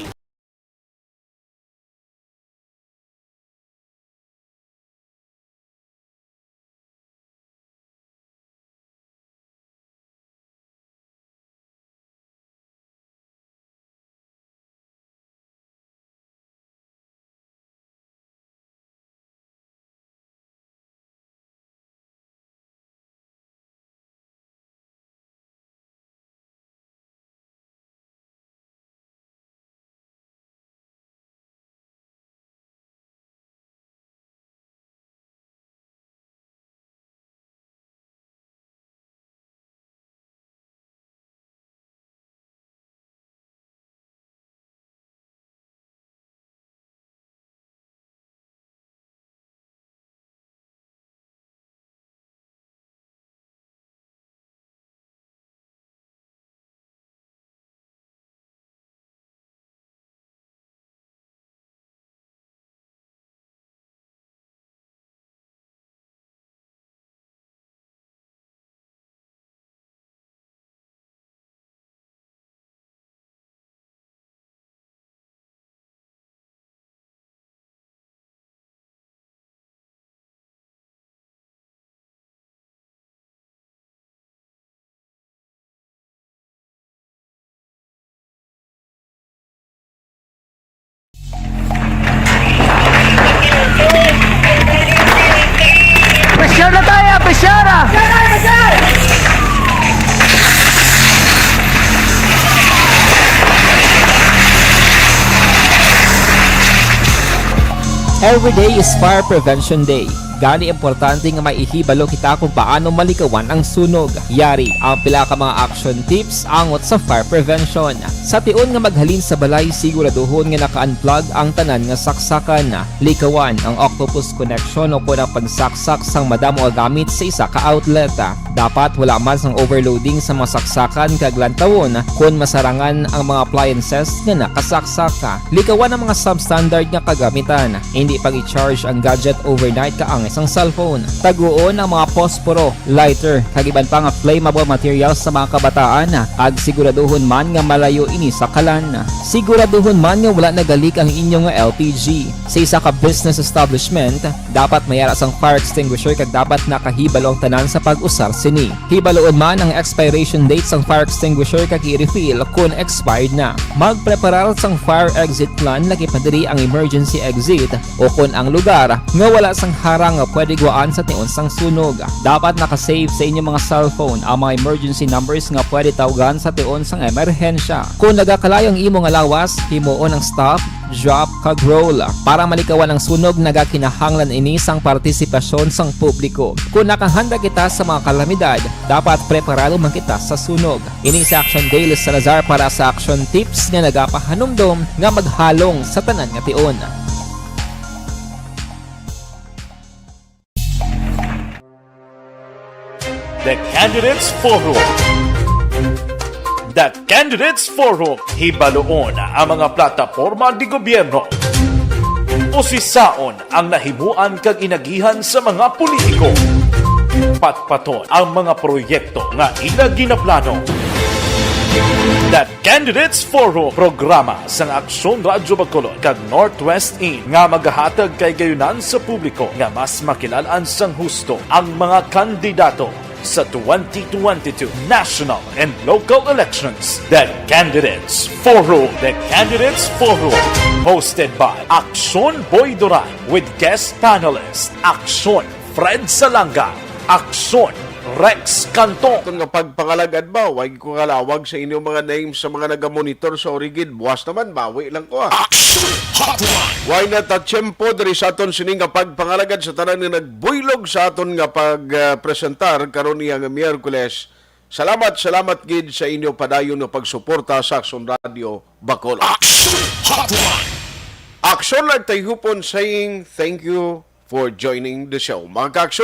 F: Every day is Fire Prevention Day. Gani importante nga maihibalo kita kung paano malikawan ang sunog. Yari ang pila ka mga action tips angot sa fire prevention. Sa tion nga maghalin sa balay, siguraduhon nga naka-unplug ang tanan nga saksakan. Likawan ang octopus connection o kung ang pagsaksak sang madamo nga gamit sa isa ka outlet. Dapat wala man sang overloading sa mga saksakan kag lantawon kung masarangan ang mga appliances nga nakasaksaka. Likawan ang mga substandard nga kagamitan. Hindi pag i-charge ang gadget overnight kaang isang cellphone. Taguon ang mga posporo, lighter, kag iban pa nga flammable materials sa mga kabataan. Ag siguraduhon man nga malayo ini sa kalan. Siguraduhon man nga wala nagalik ang inyong LPG. Sa isa ka business establishment, dapat mayara sang fire extinguisher kag dapat nakahibalo ang tanan sa pag-usar sini. Hibaloon man ang expiration date sang fire extinguisher kag i-refill kung expired na. Magpreparar sang fire exit plan laki padiri ang emergency exit o kung ang lugar nga wala sang harang nga pwede guaan sa tion sang sunog. Dapat nakasave sa inyong mga cellphone ang mga emergency numbers nga pwede tawagan sa tion sang emerhensya. Kung nagakalayong imo nga lawas, himuon ang stop, drop, kag roll. Para malikawan ang sunog, nagakinahanglan ini sang partisipasyon sang publiko. Kung nakahanda kita sa mga kalamidad, dapat preparado man kita sa sunog. Ini sa Action Daily Salazar para sa action tips nga nagapahanumdom nga maghalong sa tanan nga tion.
G: The Candidates Forum. The Candidates Forum, hibaloon ang mga plataporma di gobyerno. Usisaon ang nahimuan kag inagihan sa mga politiko. Patpaton ang mga proyekto nga ila ginaplano. The Candidates Forum, programa sang Aksyon Radyo Bacolod kag Northwest In nga magahatag kay gayunan sa publiko nga mas makilalaan sang husto ang mga kandidato sa 2022 national and local elections. The Candidates Forum. The Candidates Forum, hosted by Aksyon Boy Duran with guest panelist Aksyon Fred Salanga, Aksyon Rex Canton.
B: Ito nga pagpangalagad ba, wag ko kalawag sa inyong mga names sa mga nagamonitor sa Origid. Buwas naman, bawi lang ko
A: Action Hotline.
B: Why not at tiyempo diri sa aton sining nga pagpangalagad sa tanan nga nagbuylog sa aton nga pagpresentar karon niya nga Miyerkules. Salamat gid sa inyo padayon nga pagsuporta sa Action Radio Bacolod.
A: Action Hotline.
B: Action lang tayo hupon saying thank you for joining the show. Mga ka-action,